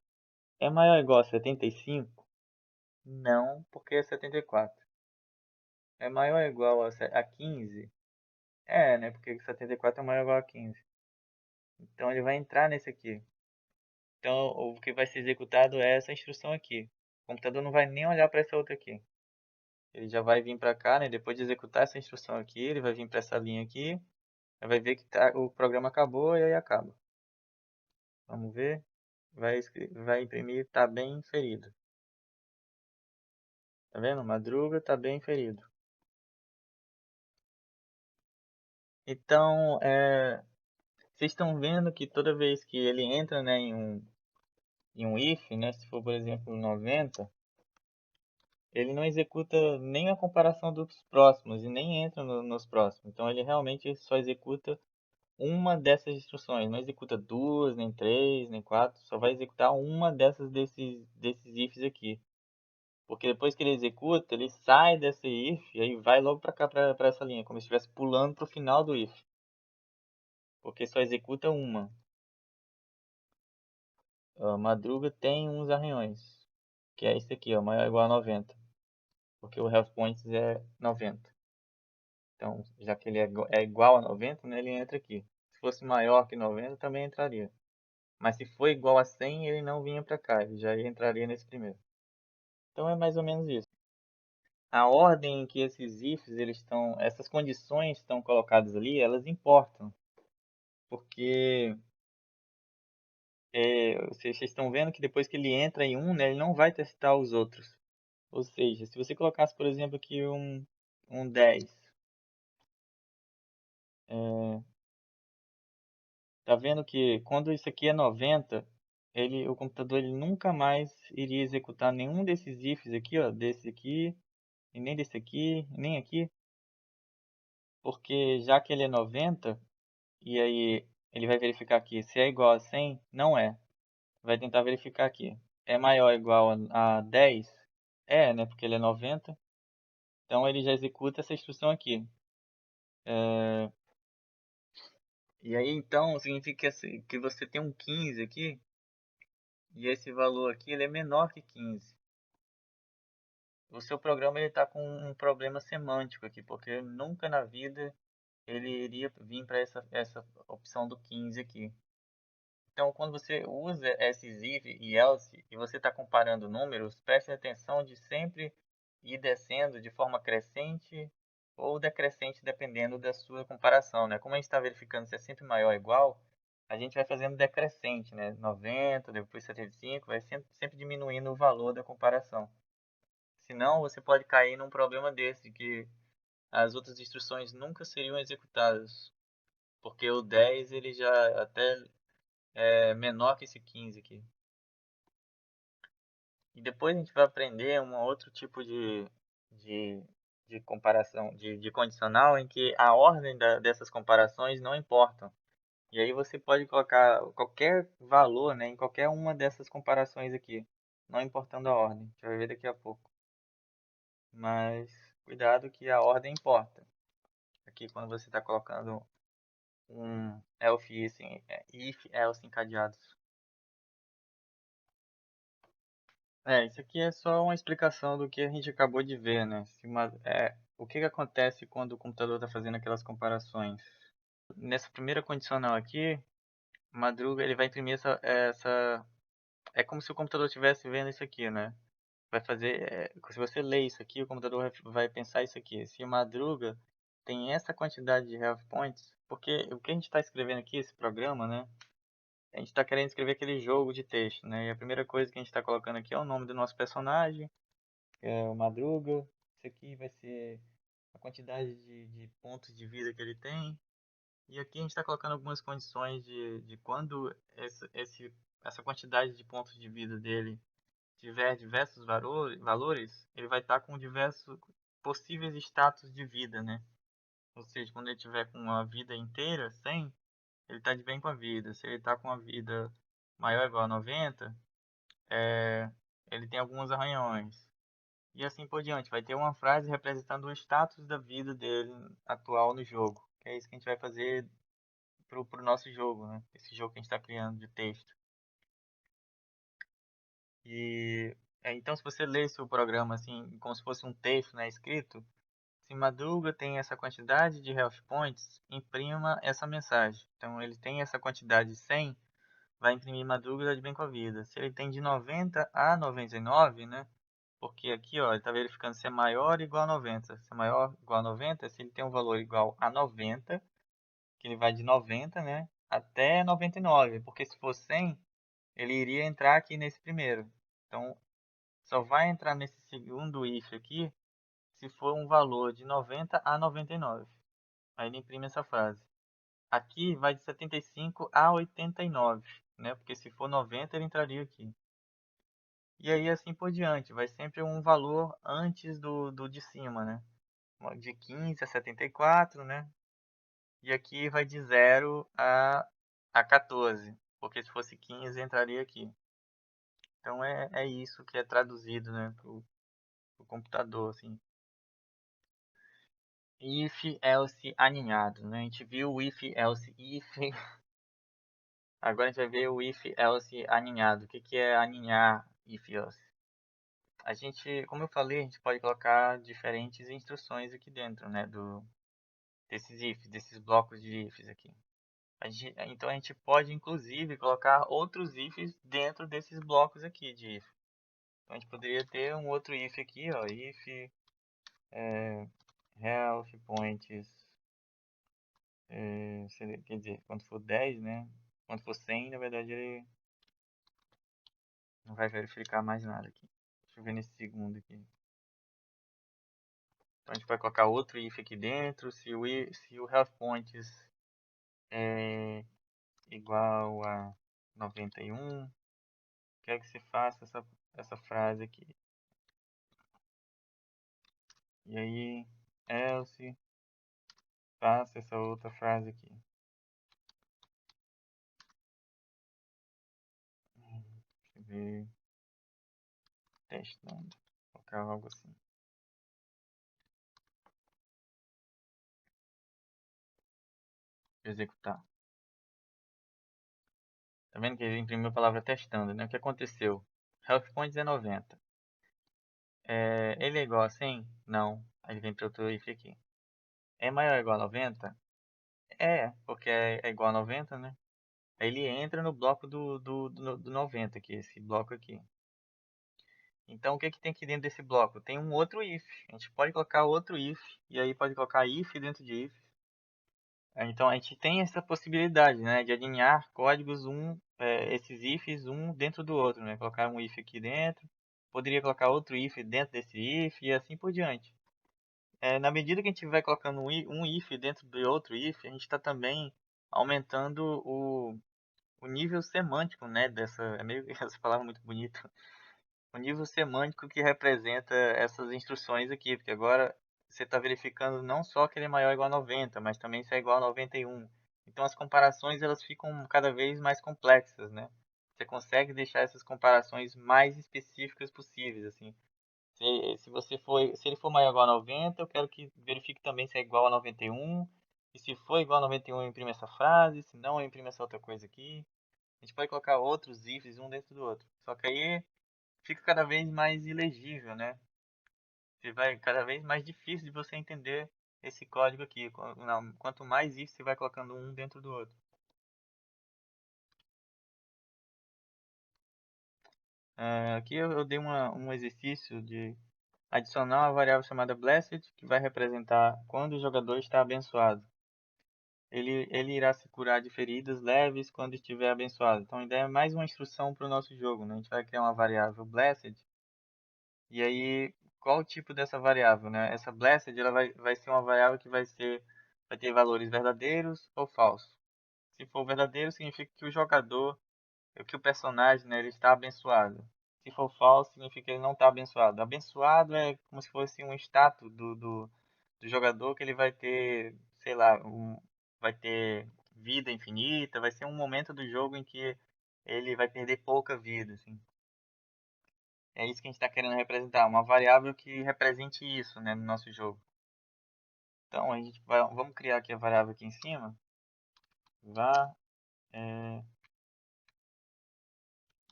É maior ou igual a 75? Não, porque é 74. É maior ou igual a 15? É, né? Porque 74 é maior ou igual a 15. Então ele vai entrar nesse aqui. Então o que vai ser executado é essa instrução aqui. O computador não vai nem olhar para essa outra aqui. Ele já vai vir para cá, né? Depois de executar essa instrução aqui, ele vai vir para essa linha aqui. Vai ver que o programa acabou e aí acaba. Vamos ver. Vai imprimir tá bem ferido. Tá vendo? Madruga tá bem ferido. Então, vocês estão vendo que toda vez que ele entra, né, em um if, né, se for por exemplo 90, ele não executa nem a comparação dos próximos e nem entra nos próximos. Então ele realmente só executa uma dessas instruções, não executa duas, nem três, nem quatro, só vai executar uma desses ifs aqui. Porque depois que ele executa, ele sai desse if e aí vai logo para cá, para essa linha, como se estivesse pulando para o final do if. Porque só executa uma. Madruga tem uns arranhões, que é esse aqui, ó, maior ou igual a 90, porque o health points é 90. Então, já que ele é igual a 90, né, ele entra aqui. Se fosse maior que 90, também entraria. Mas se for igual a 100, ele não vinha para cá, ele já entraria nesse primeiro. Então é mais ou menos isso. A ordem em que esses ifs, essas condições estão colocadas ali, elas importam. Porque vocês estão vendo que depois que ele entra em um, né, ele não vai testar os outros. Ou seja, se você colocasse, por exemplo, aqui um 10, tá vendo que quando isso aqui é 90, o computador ele nunca mais iria executar nenhum desses ifs aqui, ó, desse aqui, e nem desse aqui, nem aqui, porque já que ele é 90, e aí ele vai verificar aqui se é igual a 100, não é. Vai tentar verificar aqui. É maior ou igual a 10? É, né, porque ele é 90. Então ele já executa essa instrução aqui. E aí então significa que você tem um 15 aqui, e esse valor aqui ele é menor que 15. o seu programa ele está com um problema semântico aqui, porque nunca na vida ele iria vir para essa opção do 15 aqui. Então, quando você usa esses if e else e você está comparando números, preste atenção de sempre ir descendo de forma crescente ou decrescente, dependendo da sua comparação, né? Como a gente está verificando se é sempre maior ou igual, a gente vai fazendo decrescente, né? 90, depois 75, vai sempre diminuindo o valor da comparação. Senão, você pode cair num problema desse, que as outras instruções nunca seriam executadas, porque o 10 ele já até é menor que esse 15 aqui. E depois a gente vai aprender um outro tipo de, de comparação, de condicional, em que a ordem dessas comparações não importam. E aí você pode colocar qualquer valor, né, em qualquer uma dessas comparações aqui, não importando a ordem. A gente vai ver daqui a pouco. Mas cuidado que a ordem importa. Aqui quando você está colocando um if, else encadeados. Isso aqui é só uma explicação do que a gente acabou de ver, né? O que que acontece quando o computador está fazendo aquelas comparações? Nessa primeira condicional aqui, Madruga ele vai imprimir é como se o computador estivesse vendo isso aqui, né? Vai fazer, se você lê isso aqui, o computador vai pensar isso aqui. Se Madruga tem essa quantidade de health points, porque o que a gente está escrevendo aqui, esse programa, né? A gente está querendo escrever aquele jogo de texto, né? E a primeira coisa que a gente está colocando aqui é o nome do nosso personagem, o Madruga. Isso aqui vai ser a quantidade de pontos de vida que ele tem. E aqui a gente está colocando algumas condições de quando essa quantidade de pontos de vida dele tiver diversos valores, ele vai estar com diversos possíveis status de vida, né? Ou seja, quando ele tiver com uma vida inteira, 100, ele está de bem com a vida. Se ele está com uma vida maior ou igual a 90, ele tem alguns arranhões. E assim por diante. Vai ter uma frase representando o status da vida dele atual no jogo. Que é isso que a gente vai fazer pro nosso jogo, né? Esse jogo que a gente está criando de texto. E então se você lesse o programa assim, como se fosse um texto, né, escrito, se Madruga tem essa quantidade de health points, imprima essa mensagem. Então ele tem essa quantidade de 100, vai imprimir Madruga tá de bem com a vida. Se ele tem de 90 a 99, né? Porque aqui, ó, ele está verificando se é maior ou igual a 90. Se é maior ou igual a 90, se ele tem um valor igual a 90, que ele vai de 90, né, até 99. Porque se for 100, ele iria entrar aqui nesse primeiro. Então, só vai entrar nesse segundo if aqui se for um valor de 90 a 99. Aí ele imprime essa frase. Aqui vai de 75 a 89, né? Porque se for 90, ele entraria aqui. E aí assim por diante, vai sempre um valor antes do de cima, né? De 15 a 74, né? E aqui vai de 0 a 14, porque se fosse 15 entraria aqui. Então é isso que é traduzido, né, pro computador, assim. If, else aninhado, né? A gente viu o if, else, if. Agora a gente vai ver o if, else aninhado. O que que é aninhar if, else? A gente, como eu falei, a gente pode colocar diferentes instruções aqui dentro, né, desses ifs, desses blocos de ifs aqui. Então a gente pode inclusive colocar outros ifs dentro desses blocos aqui de if. Então a gente poderia ter um outro if aqui, ó, if health points, quer dizer, quando for 10, né? Quando for 100, na verdade ele não vai verificar mais nada aqui. Deixa eu ver nesse segundo aqui. Então a gente vai colocar outro if aqui dentro, se o health points é igual a 91, quero que você faça essa frase aqui. E aí, else, faça essa outra frase aqui. Deixa eu ver, testando, vou colocar algo assim. Executar. Tá vendo que ele imprimiu a palavra testando, né? O que aconteceu? Health points é 90. Ele é igual a 100? Não. Aí ele vem para outro if aqui. É maior ou igual a 90? Porque é igual a 90, né? Aí ele entra no bloco do 90 aqui, esse bloco aqui. Então o que que tem aqui dentro desse bloco? Tem um outro if. A gente pode colocar outro if, e aí pode colocar if dentro de if. Então a gente tem essa possibilidade, né, de alinhar códigos esses ifs um dentro do outro, né? Colocar um if aqui dentro, poderia colocar outro if dentro desse if e assim por diante. Na medida que a gente vai colocando um if dentro de outro if, a gente está também aumentando o nível semântico, né, é meio essa palavra muito bonita, o nível semântico que representa essas instruções aqui, porque agora você está verificando não só que ele é maior ou igual a 90, mas também se é igual a 91. Então as comparações elas ficam cada vez mais complexas, né? Você consegue deixar essas comparações mais específicas possíveis, assim. Se ele for maior ou igual a 90, eu quero que verifique também se é igual a 91. E se for igual a 91, eu imprimo essa frase, se não, eu imprimo essa outra coisa aqui. A gente pode colocar outros ifs um dentro do outro. Só que aí fica cada vez mais ilegível, né? Você vai cada vez mais difícil de você entender esse código aqui. Quanto mais ifs você vai colocando um dentro do outro. Aqui eu dei um exercício de adicionar uma variável chamada blessed, que vai representar quando o jogador está abençoado. Ele irá se curar de feridas leves quando estiver abençoado. Então, a ideia é mais uma instrução para o nosso jogo, né? A gente vai criar uma variável blessed. E aí, qual o tipo dessa variável, né? Essa blessed, ela vai ser uma variável que vai ter valores verdadeiros ou falsos. Se for verdadeiro, significa que o jogador, que o personagem, né, ele está abençoado. Se for falso, significa que ele não está abençoado. Abençoado é como se fosse um status do jogador que ele vai ter, sei lá, vai ter vida infinita, vai ser um momento do jogo em que ele vai perder pouca vida, assim. É isso que a gente está querendo representar, uma variável que represente isso, né, no nosso jogo. Então, vamos criar aqui a variável aqui em cima. var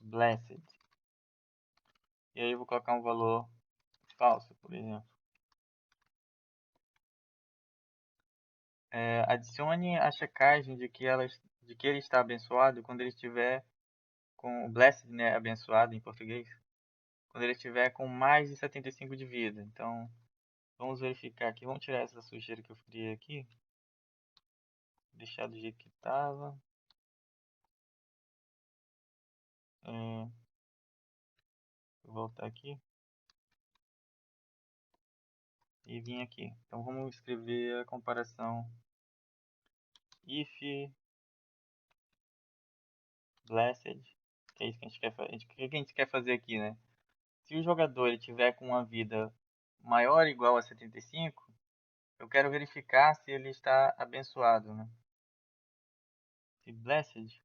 blessed. E aí eu vou colocar um valor falso, por exemplo. Adicione a checagem de que ele está abençoado quando ele estiver com o blessed, né, abençoado em português, quando ele estiver com mais de 75 de vida. Então, vamos verificar aqui, vamos tirar essa sujeira que eu criei aqui, deixar do jeito que estava. Vou voltar aqui e vir aqui. Então, vamos escrever a comparação if blessed, que é isso que a gente quer fazer. O que a gente quer fazer aqui, né? Se o jogador ele tiver com uma vida maior ou igual a 75, eu quero verificar se ele está abençoado, né? Se blessed,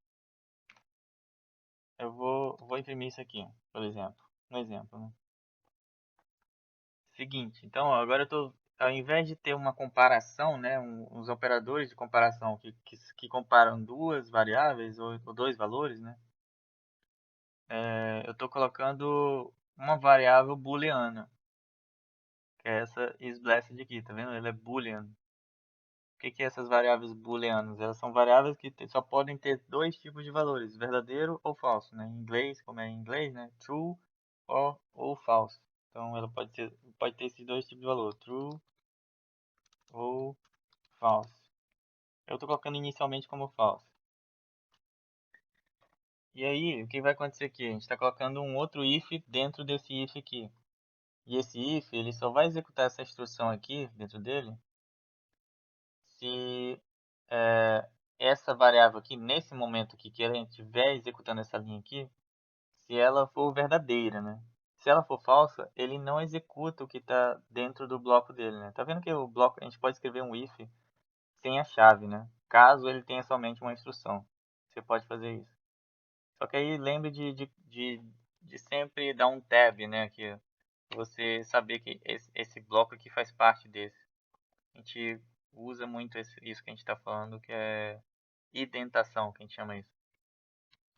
eu vou imprimir isso aqui, por exemplo. Um exemplo, né? Seguinte, então agora eu tô, ao invés de ter uma comparação, né, uns operadores de comparação que comparam duas variáveis ou dois valores, né? Eu estou colocando uma variável booleana, que é essa isBlessed aqui, tá vendo? Ela é boolean. O que que é essas variáveis booleanas? Elas são variáveis que só podem ter dois tipos de valores, verdadeiro ou falso, né? Em inglês, como é em inglês, né? True ou false. Então ela pode ter esses dois tipos de valor, true ou false. Eu estou colocando inicialmente como false. E aí, o que vai acontecer aqui? A gente está colocando um outro if dentro desse if aqui. E esse if, ele só vai executar essa instrução aqui, dentro dele, se essa variável aqui, nesse momento aqui, que a gente estiver executando essa linha aqui, se ela for verdadeira, né? Se ela for falsa, ele não executa o que está dentro do bloco dele, né? Tá vendo que o bloco, a gente pode escrever um if sem a chave, né? Caso ele tenha somente uma instrução. Você pode fazer isso. Só que aí lembre de sempre dar um tab, né? Que você saber que esse bloco aqui faz parte desse. A gente usa muito isso que a gente está falando, que é identação, que a gente chama isso.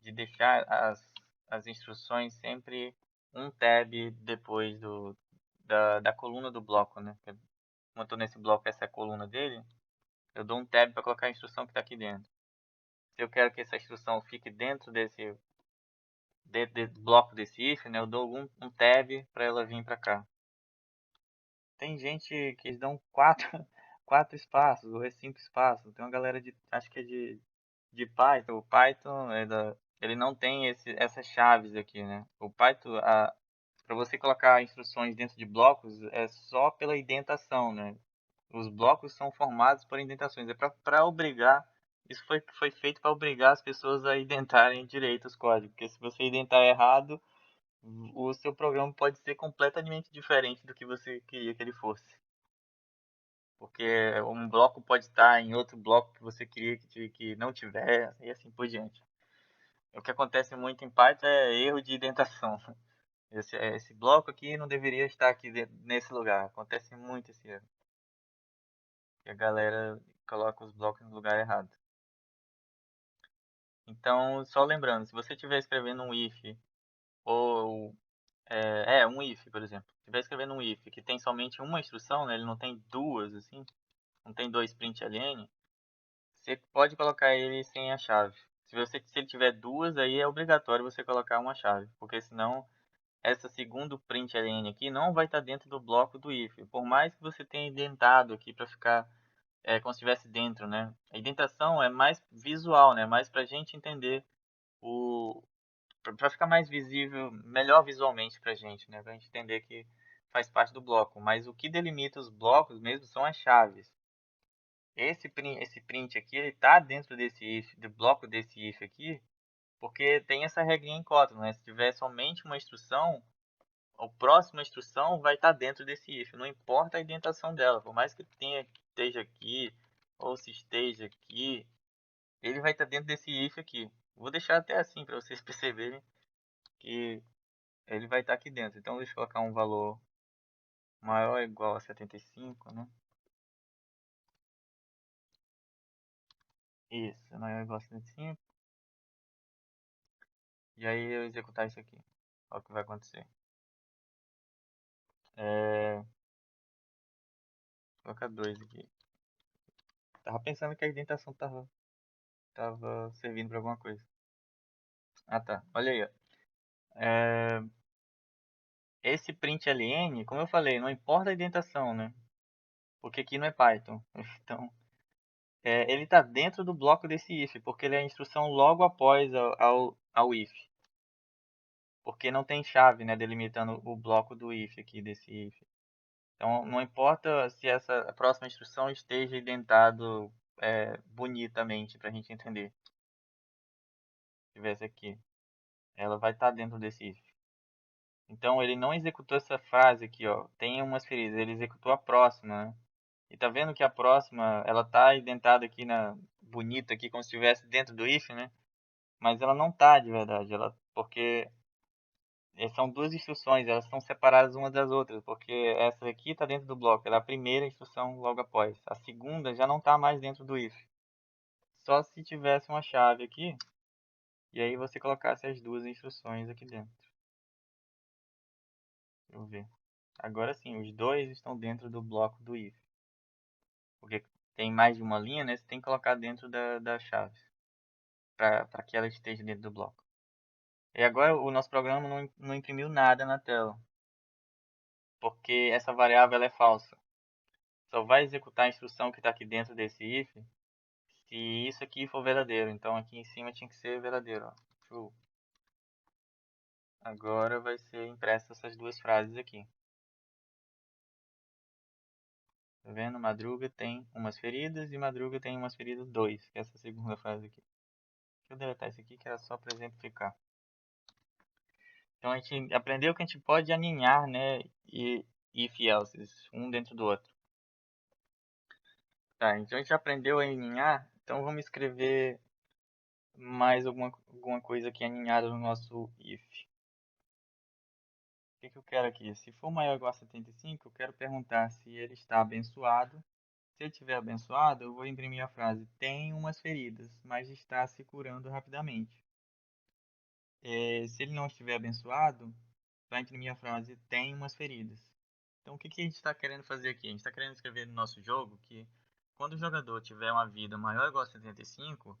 De deixar as instruções sempre um tab depois da coluna do bloco, né? Como eu tô nesse bloco, essa é a coluna dele, eu dou um tab para colocar a instrução que está aqui dentro. Se eu quero que essa instrução fique dentro desse bloco desse if, né, eu dou um tab para ela vir para cá. Tem gente que dão quatro, quatro espaços, ou é cinco espaços. Tem uma galera acho que é de Python. O Python ele não tem essas chaves aqui, né? O Python, para você colocar instruções dentro de blocos, é só pela indentação, né? Os blocos são formados por indentações. É para obrigar, isso foi feito para obrigar as pessoas a indentarem direito os códigos. Porque se você indentar errado, o seu programa pode ser completamente diferente do que você queria que ele fosse. Porque um bloco pode estar em outro bloco que você queria que não tivesse, e assim por diante. O que acontece muito em Python é erro de indentação. Esse bloco aqui não deveria estar aqui nesse lugar. Acontece muito esse erro. Que a galera coloca os blocos no lugar errado. Então, só lembrando, se você estiver escrevendo um if, ou um if, por exemplo. Se estiver escrevendo um if que tem somente uma instrução, né, ele não tem duas, assim, não tem dois println, você pode colocar ele sem a chave. Se ele tiver duas, aí é obrigatório você colocar uma chave, porque senão essa segundo println aqui não vai estar dentro do bloco do if. Por mais que você tenha indentado aqui para ficar como se estivesse dentro, né? A indentação é mais visual, né? Mais para a gente entender para ficar mais visível, melhor visualmente para a gente, né? Para a gente entender que faz parte do bloco. Mas o que delimita os blocos mesmo são as chaves. Esse print aqui, ele tá dentro desse if, do bloco desse if aqui, porque tem essa regrinha em Kotlin, né? Se tiver somente uma instrução, a próxima instrução vai estar dentro desse if, não importa a indentação dela, por mais que esteja aqui ou se esteja aqui, ele vai estar dentro desse if aqui. Vou deixar até assim para vocês perceberem que ele vai estar aqui dentro. Então deixa eu colocar um valor maior ou igual a 75, né? Isso, maior ou igual a 75. E aí eu executar isso aqui. Olha o que vai acontecer. Vou colocar 2 aqui. Tava pensando que a indentação tava servindo para alguma coisa. Ah tá, olha aí, ó. Esse println, como eu falei, não importa a indentação, né? Porque aqui não é Python. Então, ele está dentro do bloco desse if, porque ele é a instrução logo após ao if. Porque não tem chave, né, delimitando o bloco do if aqui, desse if. Então, não importa se essa próxima instrução esteja indentado bonitamente, para a gente entender. Se tivesse aqui, ela vai estar dentro desse if. Então, ele não executou essa frase aqui, ó, tem umas feridas, ele executou a próxima, né? E tá vendo que a próxima, ela tá indentada aqui bonita aqui, como se estivesse dentro do if, né? Mas ela não tá de verdade, porque são duas instruções, elas são separadas umas das outras, porque essa aqui está dentro do bloco, ela é a primeira instrução logo após. A segunda já não está mais dentro do if. Só se tivesse uma chave aqui, e aí você colocasse as duas instruções aqui dentro. Deixa eu ver. Agora sim, os dois estão dentro do bloco do if. Porque tem mais de uma linha, né? Você tem que colocar dentro da chave, para que ela esteja dentro do bloco. E agora o nosso programa não imprimiu nada na tela, porque essa variável ela é falsa. Só vai executar a instrução que está aqui dentro desse if se isso aqui for verdadeiro. Então aqui em cima tinha que ser verdadeiro. Ó. True. Agora vai ser impressa essas duas frases aqui. Tá vendo? Madruga tem umas feridas e Madruga tem umas feridas 2, que é essa segunda frase aqui. Deixa eu deletar isso aqui que era só para exemplificar. Então a gente aprendeu que a gente pode aninhar, né, e if elses, um dentro do outro. Tá, então a gente aprendeu a aninhar, então vamos escrever mais alguma coisa aqui aninhada no nosso if. O que eu quero aqui? Se for maior ou igual a 75, eu quero perguntar se ele está abençoado. Se ele estiver abençoado, eu vou imprimir a frase tem umas feridas, mas está se curando rapidamente. Se ele não estiver abençoado, vai imprimir a frase tem umas feridas. Então, o que a gente está querendo fazer aqui? A gente está querendo escrever no nosso jogo que quando o jogador tiver uma vida maior ou igual a 75,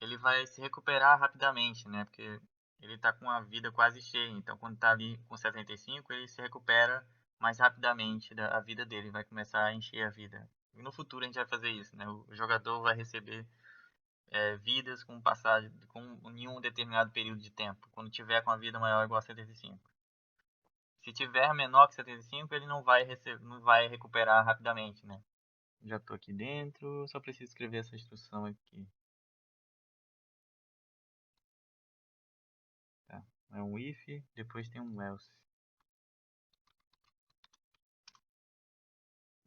ele vai se recuperar rapidamente, né? Porque ele está com a vida quase cheia. Então, quando está ali com 75, ele se recupera mais rapidamente da a vida dele, vai começar a encher a vida. E no futuro a gente vai fazer isso, né? O jogador vai receber vidas com passagem, com em um determinado período de tempo, quando tiver com a vida maior ou igual a 75. Se tiver menor que 75, ele não vai recuperar rapidamente, né? Já estou aqui dentro, só preciso escrever essa instrução aqui. Tá. É um if, depois tem um else.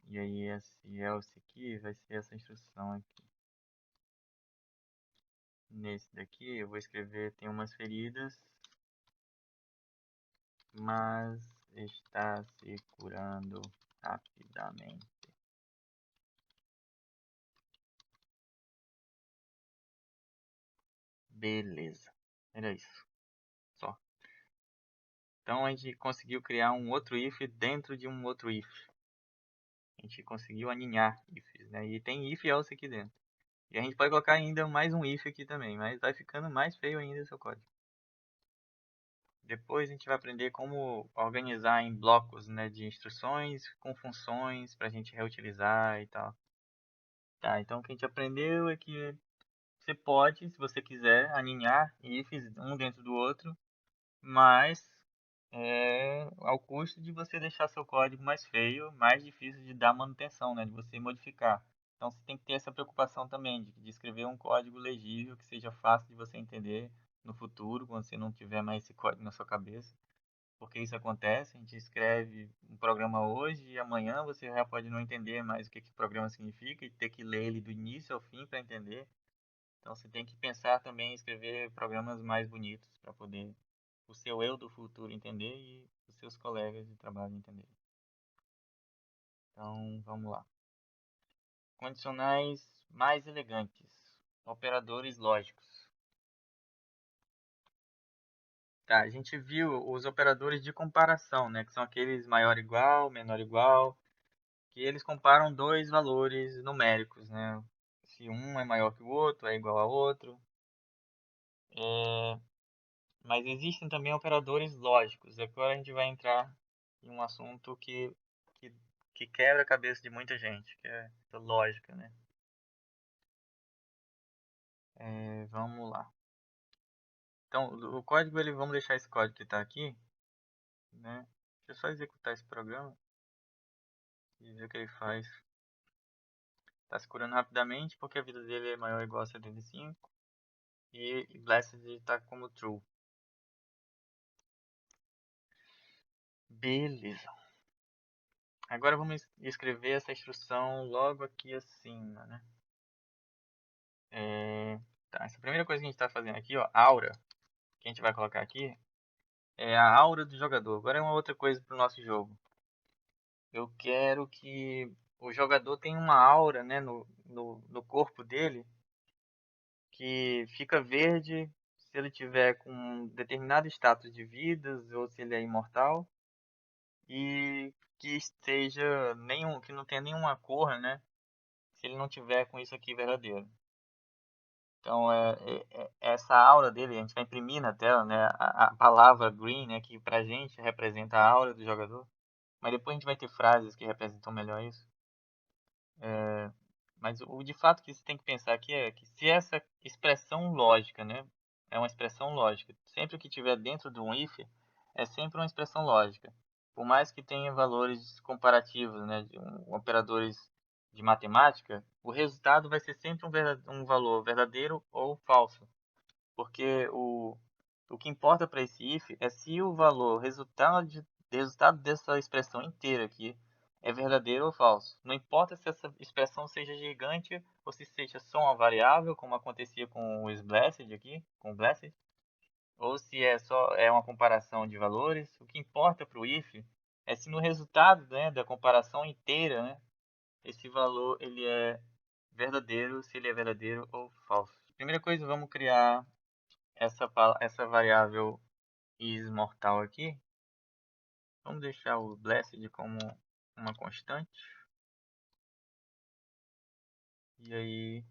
E aí esse else aqui vai ser essa instrução aqui. Nesse daqui eu vou escrever, tem umas feridas, mas está se curando rapidamente. Beleza. Era isso. Só. Então a gente conseguiu criar um outro if dentro de um outro if. A gente conseguiu aninhar ifs, né? E tem if e else aqui dentro. E a gente pode colocar ainda mais um if aqui também, mas vai ficando mais feio ainda o seu código. Depois a gente vai aprender como organizar em blocos, né, de instruções com funções para a gente reutilizar e tal. Tá, então o que a gente aprendeu é que você pode, se você quiser, aninhar ifs um dentro do outro, mas ao custo de você deixar seu código mais feio, mais difícil de dar manutenção, né, de você modificar. Então você tem que ter essa preocupação também de escrever um código legível que seja fácil de você entender no futuro, quando você não tiver mais esse código na sua cabeça. Porque isso acontece, a gente escreve um programa hoje e amanhã você já pode não entender mais o que o programa significa e ter que ler ele do início ao fim para entender. Então você tem que pensar também em escrever programas mais bonitos para poder o seu eu do futuro entender e os seus colegas de trabalho entender. Então vamos lá. Condicionais mais elegantes. Operadores lógicos. Tá, a gente viu os operadores de comparação, né, que são aqueles maior igual, menor igual, que eles comparam dois valores numéricos, né? Se um é maior que o outro, é igual a outro. Mas existem também operadores lógicos. Agora a gente vai entrar em um assunto que, que quebra a cabeça de muita gente, que é a lógica, né? Vamos lá. Então, o código, vamos deixar esse código que está aqui, né? Deixa eu só executar esse programa e ver o que ele faz. Está se curando rapidamente porque a vida dele é maior ou igual a 75 e Blessed está como true. Beleza. Agora vamos escrever essa instrução logo aqui acima, né? Tá, essa primeira coisa que a gente está fazendo aqui, ó, aura, que a gente vai colocar aqui, é a aura do jogador. Agora é uma outra coisa para o nosso jogo. Eu quero que o jogador tenha uma aura, né, no corpo dele, que fica verde se ele tiver com um determinado status de vidas ou se ele é imortal. E que esteja que não tenha nenhuma cor, né? Se ele não tiver com isso aqui verdadeiro. Então, essa aura dele, a gente vai imprimir na tela, né? A palavra green, né? Que pra gente representa a aura do jogador. Mas depois a gente vai ter frases que representam melhor isso. Mas o de fato que você tem que pensar aqui é que se essa expressão lógica, né? É uma expressão lógica. Sempre que tiver dentro de um if, é sempre uma expressão lógica. Por mais que tenha valores comparativos, né? Operadores de matemática, o resultado vai ser sempre um valor verdadeiro ou falso. Porque o que importa para esse if é se o valor resultado dessa expressão inteira aqui é verdadeiro ou falso. Não importa se essa expressão seja gigante ou se seja só uma variável, como acontecia com o Blessed aqui, com o Blessed, ou se é uma comparação de valores. O que importa para o if é se no resultado, né, da comparação inteira, né, esse valor ele é verdadeiro, se ele é verdadeiro ou falso. Primeira coisa, vamos criar essa variável ismortal aqui. Vamos deixar o Blessed como uma constante. E aí,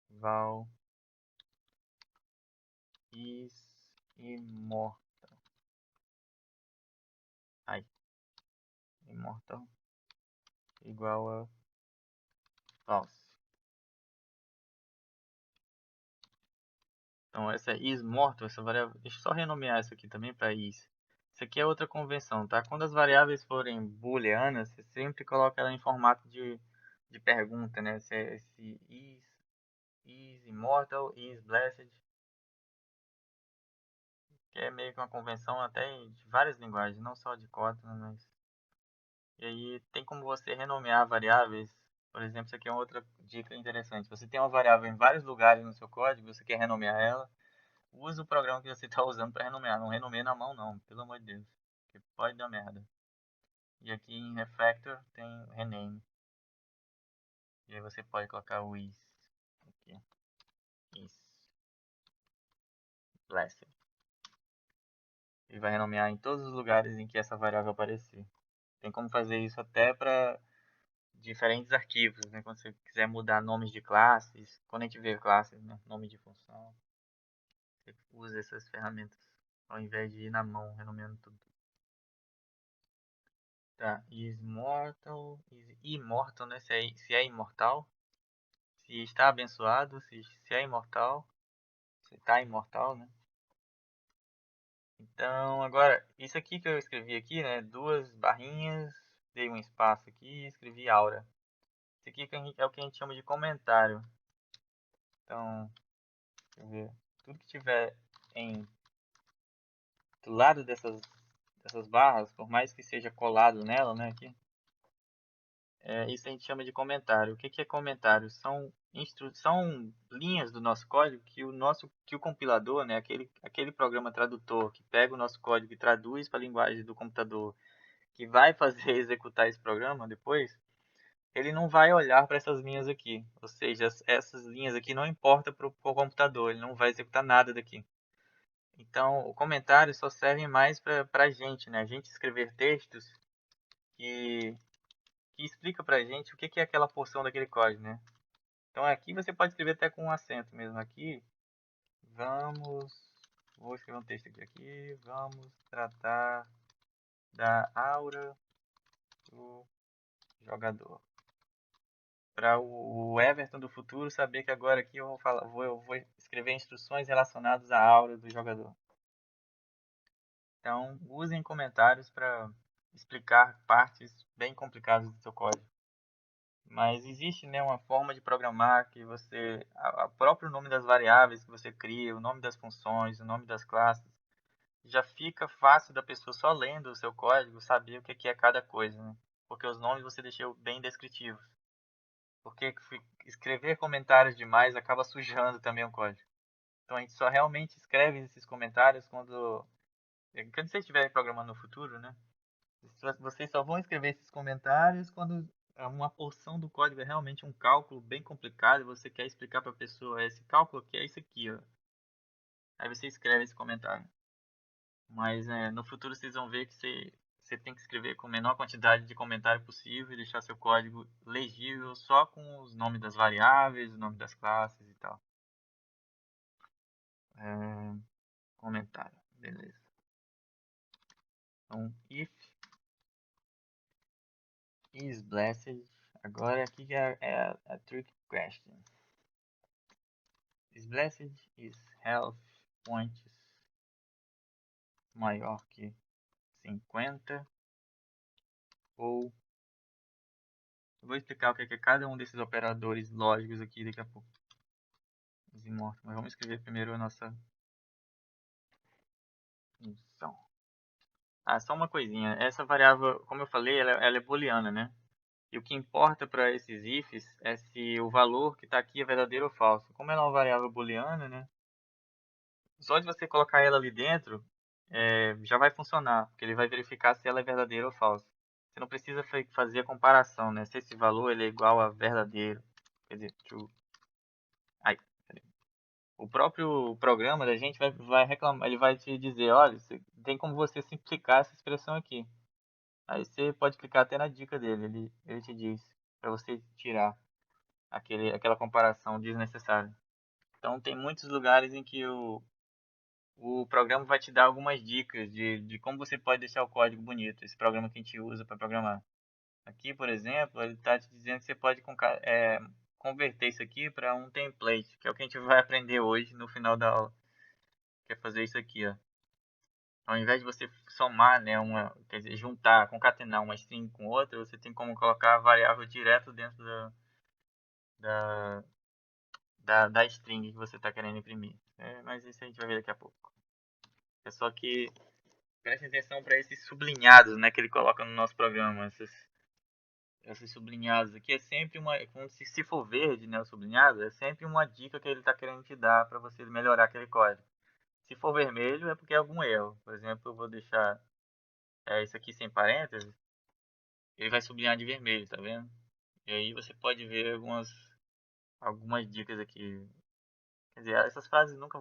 val is immortal. Aí, immortal igual a false. Então essa é isMortal, essa variável, deixa eu só renomear isso aqui também para is. Isso aqui é outra convenção, tá? Quando as variáveis forem booleanas, você sempre coloca ela em formato de pergunta, né? Se is immortal, is blessed, que é meio que uma convenção até de várias linguagens, não só de Kotlin, mas... E aí tem como você renomear variáveis. Por exemplo, isso aqui é uma outra dica interessante. Você tem uma variável em vários lugares no seu código, você quer renomear ela, use o programa que você está usando para renomear. Não renomeie na mão não, pelo amor de Deus. Que pode dar merda. E aqui em Refactor tem rename. E aí você pode colocar o is. Aqui. Is. Blessed. E vai renomear em todos os lugares em que essa variável aparecer. Tem como fazer isso até para diferentes arquivos, né? Quando você quiser mudar nomes de classes, quando a gente vê classes, né? Nome de função, você usa essas ferramentas ao invés de ir na mão renomeando tudo. Tá, immortal, né? Se é imortal, se está abençoado, se é imortal, se está imortal, né? Então, agora, isso aqui que eu escrevi aqui, né? Duas barrinhas, dei um espaço aqui e escrevi aura. Isso aqui é o que a gente chama de comentário. Então, deixa eu ver. Tudo que tiver do lado dessas barras, por mais que seja colado nela, né? Aqui, isso a gente chama de comentário. O que é comentário? São linhas do nosso código que o compilador, né, aquele programa tradutor que pega o nosso código e traduz para a linguagem do computador, que vai fazer executar esse programa depois, ele não vai olhar para essas linhas aqui. Ou seja, essas linhas aqui não importam para o computador, ele não vai executar nada daqui. Então, o comentário só serve mais para a gente, né? A gente escrever textos que explica pra gente o que é aquela porção daquele código, né? Então aqui você pode escrever até com um acento mesmo. Aqui, vou escrever um texto aqui. Vamos tratar da aura do jogador. Para o Everton do futuro saber que agora aqui eu vou escrever instruções relacionadas à aura do jogador. Então, usem comentários para explicar partes bem complicadas do seu código. Mas existe, né, uma forma de programar que o próprio nome das variáveis que você cria, o nome das funções, o nome das classes, já fica fácil da pessoa só lendo o seu código saber o que é cada coisa, né? Porque os nomes você deixou bem descritivos. Porque escrever comentários demais acaba sujando também o código. Então a gente só realmente escreve esses comentários quando vocês estiverem programando no futuro, né? Vocês só vão escrever esses comentários quando uma porção do código é realmente um cálculo bem complicado e você quer explicar para a pessoa, esse cálculo aqui é isso aqui, ó. Aí você escreve esse comentário. Mas no futuro vocês vão ver que você tem que escrever com a menor quantidade de comentário possível e deixar seu código legível só com os nomes das variáveis, o nome das classes e tal. Comentário, beleza. Então, if is blessed. Agora aqui é a trick question. Is blessed is health points maior que 50 ou eu vou explicar o que é cada um desses operadores lógicos aqui daqui a pouco. Os imortos, mas vamos escrever primeiro a nossa função. Só uma coisinha. Essa variável, como eu falei, ela é booleana, né? E o que importa para esses ifs é se o valor que está aqui é verdadeiro ou falso. Como ela é uma variável booleana, né? Só de você colocar ela ali dentro, já vai funcionar, porque ele vai verificar se ela é verdadeira ou falsa. Você não precisa fazer a comparação, né? Se esse valor ele é igual a verdadeiro, quer dizer, true. Aí, o próprio programa da gente vai reclamar, ele vai te dizer, olha, tem como você simplificar essa expressão aqui. Aí você pode clicar até na dica dele, ele te diz para você tirar aquela comparação desnecessária. Então tem muitos lugares em que o programa vai te dar algumas dicas de como você pode deixar o código bonito, esse programa que a gente usa para programar. Aqui, por exemplo, ele está te dizendo que você pode converter isso aqui para um template, que é o que a gente vai aprender hoje no final da aula, que é fazer isso aqui, ó. Ao invés de você somar, né, quer dizer, juntar, concatenar uma string com outra, você tem como colocar a variável direto dentro da, da string que você está querendo imprimir. Mas isso a gente vai ver daqui a pouco. É só que preste atenção para esses sublinhados, né, que ele coloca no nosso programa. Esses sublinhados aqui é sempre quando se for verde, né, o sublinhado, é sempre uma dica que ele está querendo te dar para você melhorar aquele código. Se for vermelho é porque é algum erro. Por exemplo, eu vou deixar isso aqui sem parênteses, ele vai sublinhar de vermelho, tá vendo? E aí você pode ver algumas dicas aqui. Quer dizer, essas frases nunca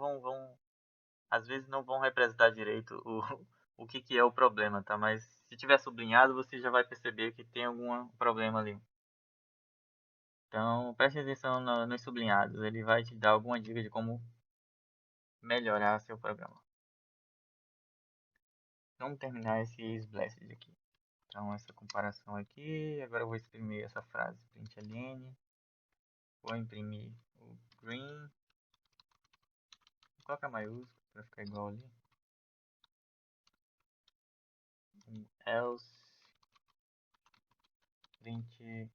às vezes não vão representar direito o que é o problema, tá? Mas se tiver sublinhado, você já vai perceber que tem algum problema ali. Então, preste atenção nos sublinhados, ele vai te dar alguma dica de como melhorar seu programa. Vamos terminar esse Sblasted aqui. Então, essa comparação aqui, agora eu vou imprimir essa frase, println, vou imprimir o green, coloca maiúsculo para ficar igual ali, else println,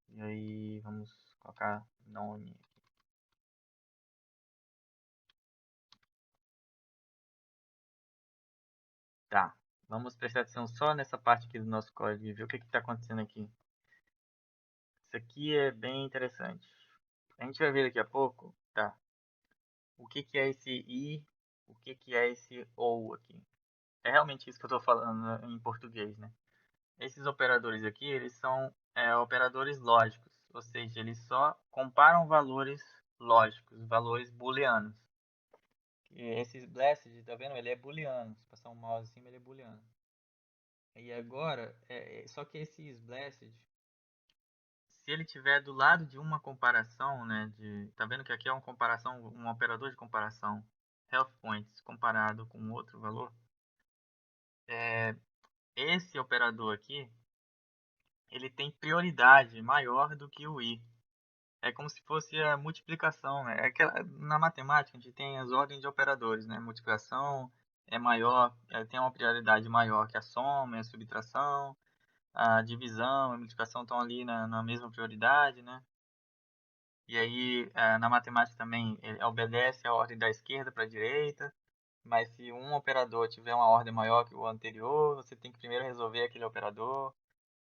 e aí vamos colocar nome. Tá, vamos prestar atenção só nessa parte aqui do nosso código e ver o que está acontecendo aqui. Isso aqui é bem interessante. A gente vai ver daqui a pouco, tá? O que é esse i, o que é esse ou aqui. É realmente isso que eu estou falando em português, né? Esses operadores aqui, eles são operadores lógicos, ou seja, eles só comparam valores lógicos, valores booleanos. E esse blessed, tá vendo? Ele é booleano. Se passar um mouse acima, ele é booleano. E agora, só que esse isBlessed, se ele tiver do lado de uma comparação, né, tá vendo que aqui é uma comparação, um operador de comparação, health points comparado com outro valor, esse operador aqui, ele tem prioridade maior do que o i. É como se fosse a multiplicação, né? Na matemática a gente tem as ordens de operadores, né? Multiplicação é maior, tem uma prioridade maior que a soma, a subtração, a divisão, a multiplicação estão ali na mesma prioridade, né? E aí, na matemática também, ele obedece a ordem da esquerda para a direita, mas se um operador tiver uma ordem maior que o anterior, você tem que primeiro resolver aquele operador.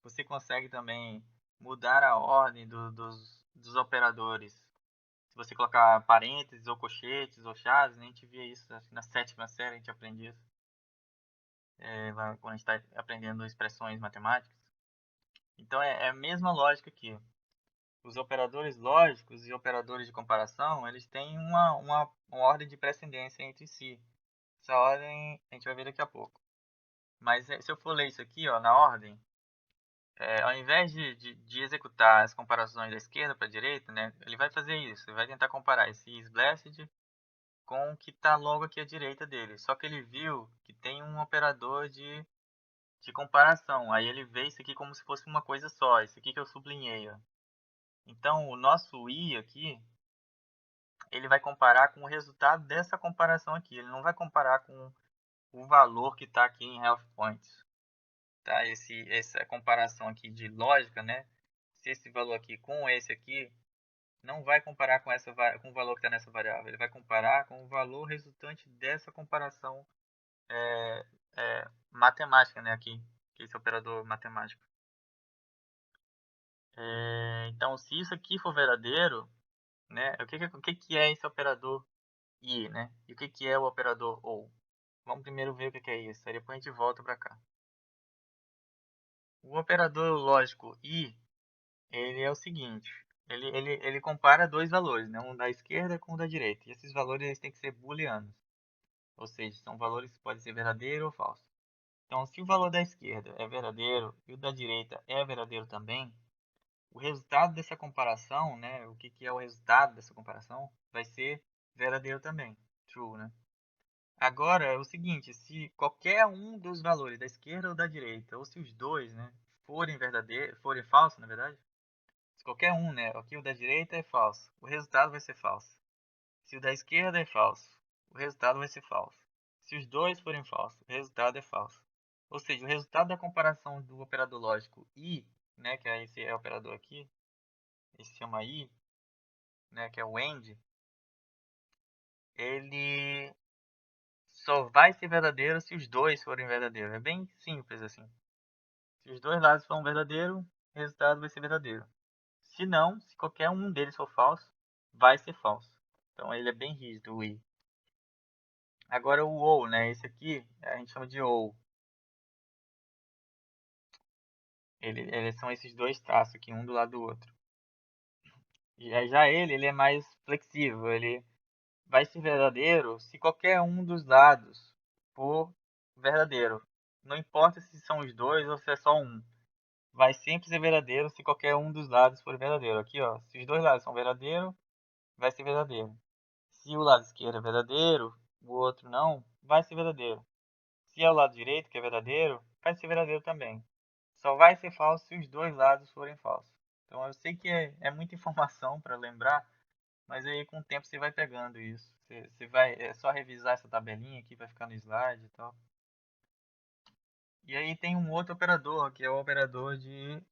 Você consegue também mudar a ordem dos operadores. Se você colocar parênteses ou colchetes ou chaves, né? A gente via isso acho que na sétima série, a gente aprende isso. Quando a gente está aprendendo expressões matemáticas. Então é a mesma lógica aqui. Os operadores lógicos e operadores de comparação, eles têm uma ordem de precedência entre si. Essa ordem a gente vai ver daqui a pouco. Mas se eu for ler isso aqui, ó, na ordem, ao invés de executar as comparações da esquerda para a direita, né, ele vai fazer isso. Ele vai tentar comparar esse isBlessed com o que está logo aqui à direita dele. Só que ele viu que tem um operador de comparação. Aí ele vê isso aqui como se fosse uma coisa só. Isso aqui que eu sublinhei, ó. Então, o nosso i aqui, ele vai comparar com o resultado dessa comparação aqui. Ele não vai comparar com o valor que está aqui em health points. Tá? Essa comparação aqui de lógica, né? Se esse valor aqui com esse aqui, não vai comparar com o valor que está nessa variável. Ele vai comparar com o valor resultante dessa comparação matemática, né? Aqui, que esse operador matemático. Então, se isso aqui for verdadeiro, né? O que é esse operador i, né? E o que é o operador ou? Vamos primeiro ver o que é isso, aí depois a gente volta para cá. O operador lógico i, ele é o seguinte, ele compara dois valores, né? Um da esquerda com o da direita. E esses valores eles têm que ser booleanos, ou seja, são valores que podem ser verdadeiro ou falso. Então, se o valor da esquerda é verdadeiro e o da direita é verdadeiro também, o resultado dessa comparação, né, o que é o resultado dessa comparação, vai ser verdadeiro também, true, né? Agora é o seguinte, se qualquer um dos valores da esquerda ou da direita, ou se os dois, né, forem verdadeiros, forem falsos, na verdade, se qualquer um, né, aqui o da direita é falso, o resultado vai ser falso. Se o da esquerda é falso, o resultado vai ser falso. Se os dois forem falsos, o resultado é falso. Ou seja, o resultado da comparação do operador lógico I, né, que é esse operador aqui, esse se chama I, né, que é o AND, ele só vai ser verdadeiro se os dois forem verdadeiros. É bem simples assim. Se os dois lados forem verdadeiros, o resultado vai ser verdadeiro. Se não, se qualquer um deles for falso, vai ser falso. Então ele é bem rígido, o I. Agora o OU, né? Esse aqui a gente chama de OU. Eles são esses dois traços aqui, um do lado do outro. E aí já ele é mais flexível. Ele vai ser verdadeiro se qualquer um dos lados for verdadeiro. Não importa se são os dois ou se é só um. Vai sempre ser verdadeiro se qualquer um dos lados for verdadeiro. Aqui, ó, se os dois lados são verdadeiros, vai ser verdadeiro. Se o lado esquerdo é verdadeiro, o outro não, vai ser verdadeiro. Se é o lado direito que é verdadeiro, vai ser verdadeiro também. Só vai ser falso se os dois lados forem falsos. Então eu sei que é muita informação para lembrar, mas aí com o tempo você vai pegando isso. Você vai, é só revisar essa tabelinha aqui para ficar no slide e tal. E aí tem um outro operador, que é o operador de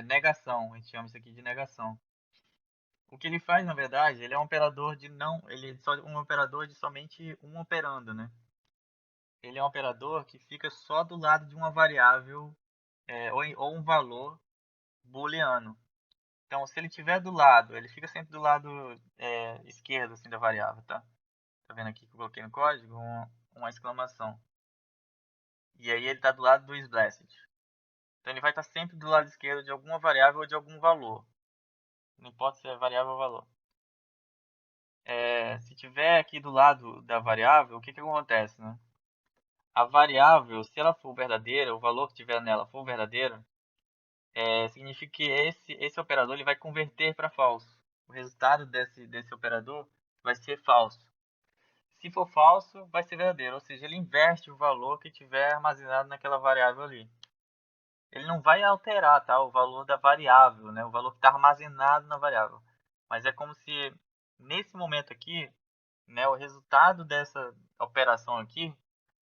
negação. A gente chama isso aqui de negação. O que ele faz, na verdade, ele é um operador de não, ele é só um operador de somente um operando, né? Ele é um operador que fica só do lado de uma variável ou um valor booleano. Então, se ele estiver do lado, ele fica sempre do lado esquerdo assim, da variável, tá? Tá vendo aqui que eu coloquei no código uma exclamação. E aí ele está do lado do isBlessed. Então ele vai estar sempre do lado esquerdo de alguma variável ou de algum valor. Não importa se é variável ou valor. Se tiver aqui do lado da variável, o que acontece, né? A variável, se ela for verdadeira, o valor que tiver nela for verdadeiro, significa que esse operador ele vai converter para falso. O resultado desse operador vai ser falso. Se for falso, vai ser verdadeiro, ou seja, ele inverte o valor que tiver armazenado naquela variável ali. Ele não vai alterar, tá, o valor da variável, né, o valor que está armazenado na variável. Mas é como se, nesse momento aqui, né, o resultado dessa operação aqui,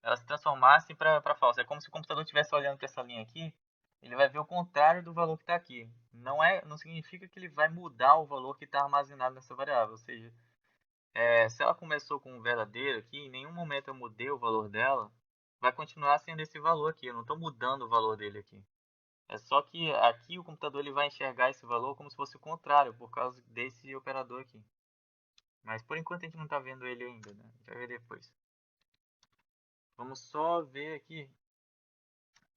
ela se transformasse para falso. É como se o computador estivesse olhando para essa linha aqui, ele vai ver o contrário do valor que está aqui. Não significa que ele vai mudar o valor que está armazenado nessa variável. Ou seja, se ela começou com um verdadeiro aqui, em nenhum momento eu mudei o valor dela, vai continuar sendo esse valor aqui. Eu não estou mudando o valor dele aqui. É só que aqui o computador ele vai enxergar esse valor como se fosse o contrário, por causa desse operador aqui. Mas por enquanto a gente não está vendo ele ainda, né? A gente vai ver depois. Vamos só ver aqui.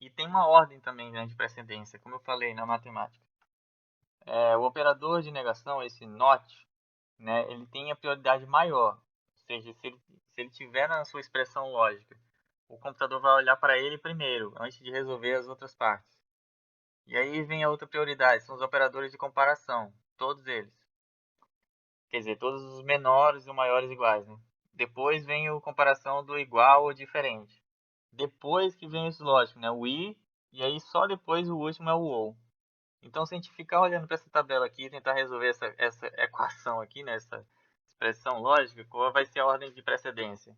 E tem uma ordem também, né, de precedência, como eu falei na matemática. O operador de negação, esse NOT, né, ele tem a prioridade maior. Ou seja, se ele tiver na sua expressão lógica, o computador vai olhar para ele primeiro, antes de resolver as outras partes. E aí vem a outra prioridade, são os operadores de comparação, todos eles. Quer dizer, todos os menores e os maiores iguais, né? Depois vem a comparação do igual ou diferente. Depois que vem esse lógico, né? O e aí só depois o último é o ou. Então, se a gente ficar olhando para essa tabela aqui e tentar resolver essa equação aqui, né? Essa expressão lógica, qual vai ser a ordem de precedência?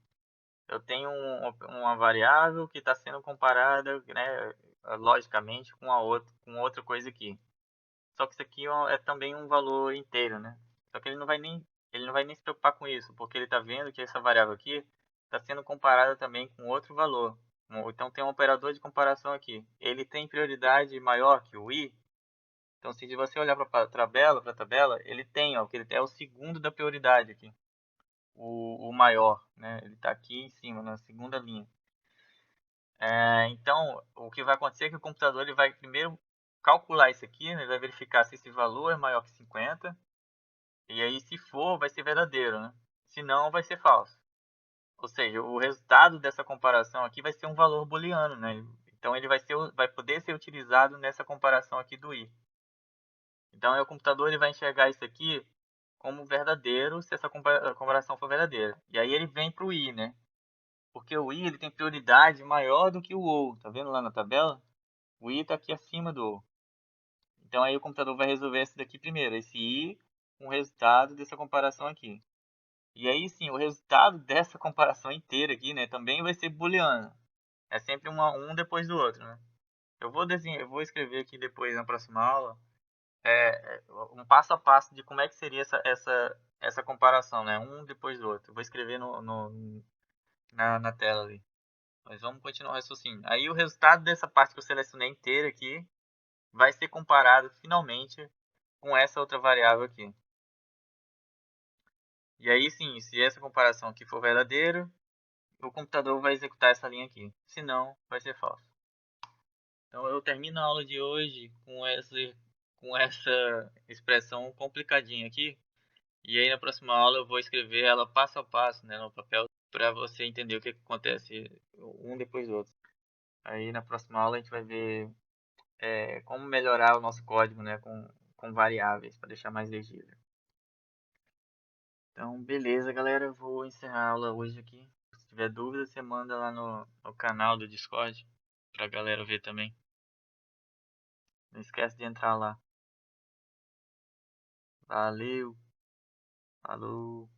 Eu tenho uma variável que está sendo comparada, né, logicamente com outra coisa aqui. Só que isso aqui é também um valor inteiro, né? Só que ele não vai nem se preocupar com isso, porque ele está vendo que essa variável aqui está sendo comparada também com outro valor. Então tem um operador de comparação aqui. Ele tem prioridade maior que o i. Então se você olhar para a tabela, ele tem, ó, que ele é o segundo da prioridade aqui. O maior, né? Ele está aqui em cima, na segunda linha. Então, o que vai acontecer é que o computador ele vai primeiro calcular isso aqui, né? Ele vai verificar se esse valor é maior que 50, e aí se for, vai ser verdadeiro, né? Se não, vai ser falso. Ou seja, o resultado dessa comparação aqui vai ser um valor booleano, né? Então ele vai poder ser utilizado nessa comparação aqui do i. Então o computador ele vai enxergar isso aqui como verdadeiro se essa comparação for verdadeira. E aí ele vem para o i, né? Porque o i ele tem prioridade maior do que o ou. Tá vendo lá na tabela? O i está aqui acima do ou. Então aí o computador vai resolver esse daqui primeiro, esse i com o resultado dessa comparação aqui. E aí sim, o resultado dessa comparação inteira aqui, né, também vai ser booleano. É sempre um depois do outro, né? Eu vou escrever aqui depois na próxima aula um passo a passo de como é que seria essa comparação, né? Um depois do outro. Eu vou escrever na tela ali. Mas vamos continuar o raciocínio. Aí o resultado dessa parte que eu selecionei inteira aqui vai ser comparado finalmente com essa outra variável aqui. E aí sim, se essa comparação aqui for verdadeira, o computador vai executar essa linha aqui. Se não, vai ser falso. Então eu termino a aula de hoje com essa expressão complicadinha aqui. E aí na próxima aula eu vou escrever ela passo a passo, né, no papel para você entender o que acontece um depois do outro. Aí na próxima aula a gente vai ver como melhorar o nosso código, né, com variáveis para deixar mais legível. Então, beleza, galera. Eu vou encerrar a aula hoje aqui. Se tiver dúvida, você manda lá no canal do Discord pra galera ver também. Não esquece de entrar lá. Valeu, falou.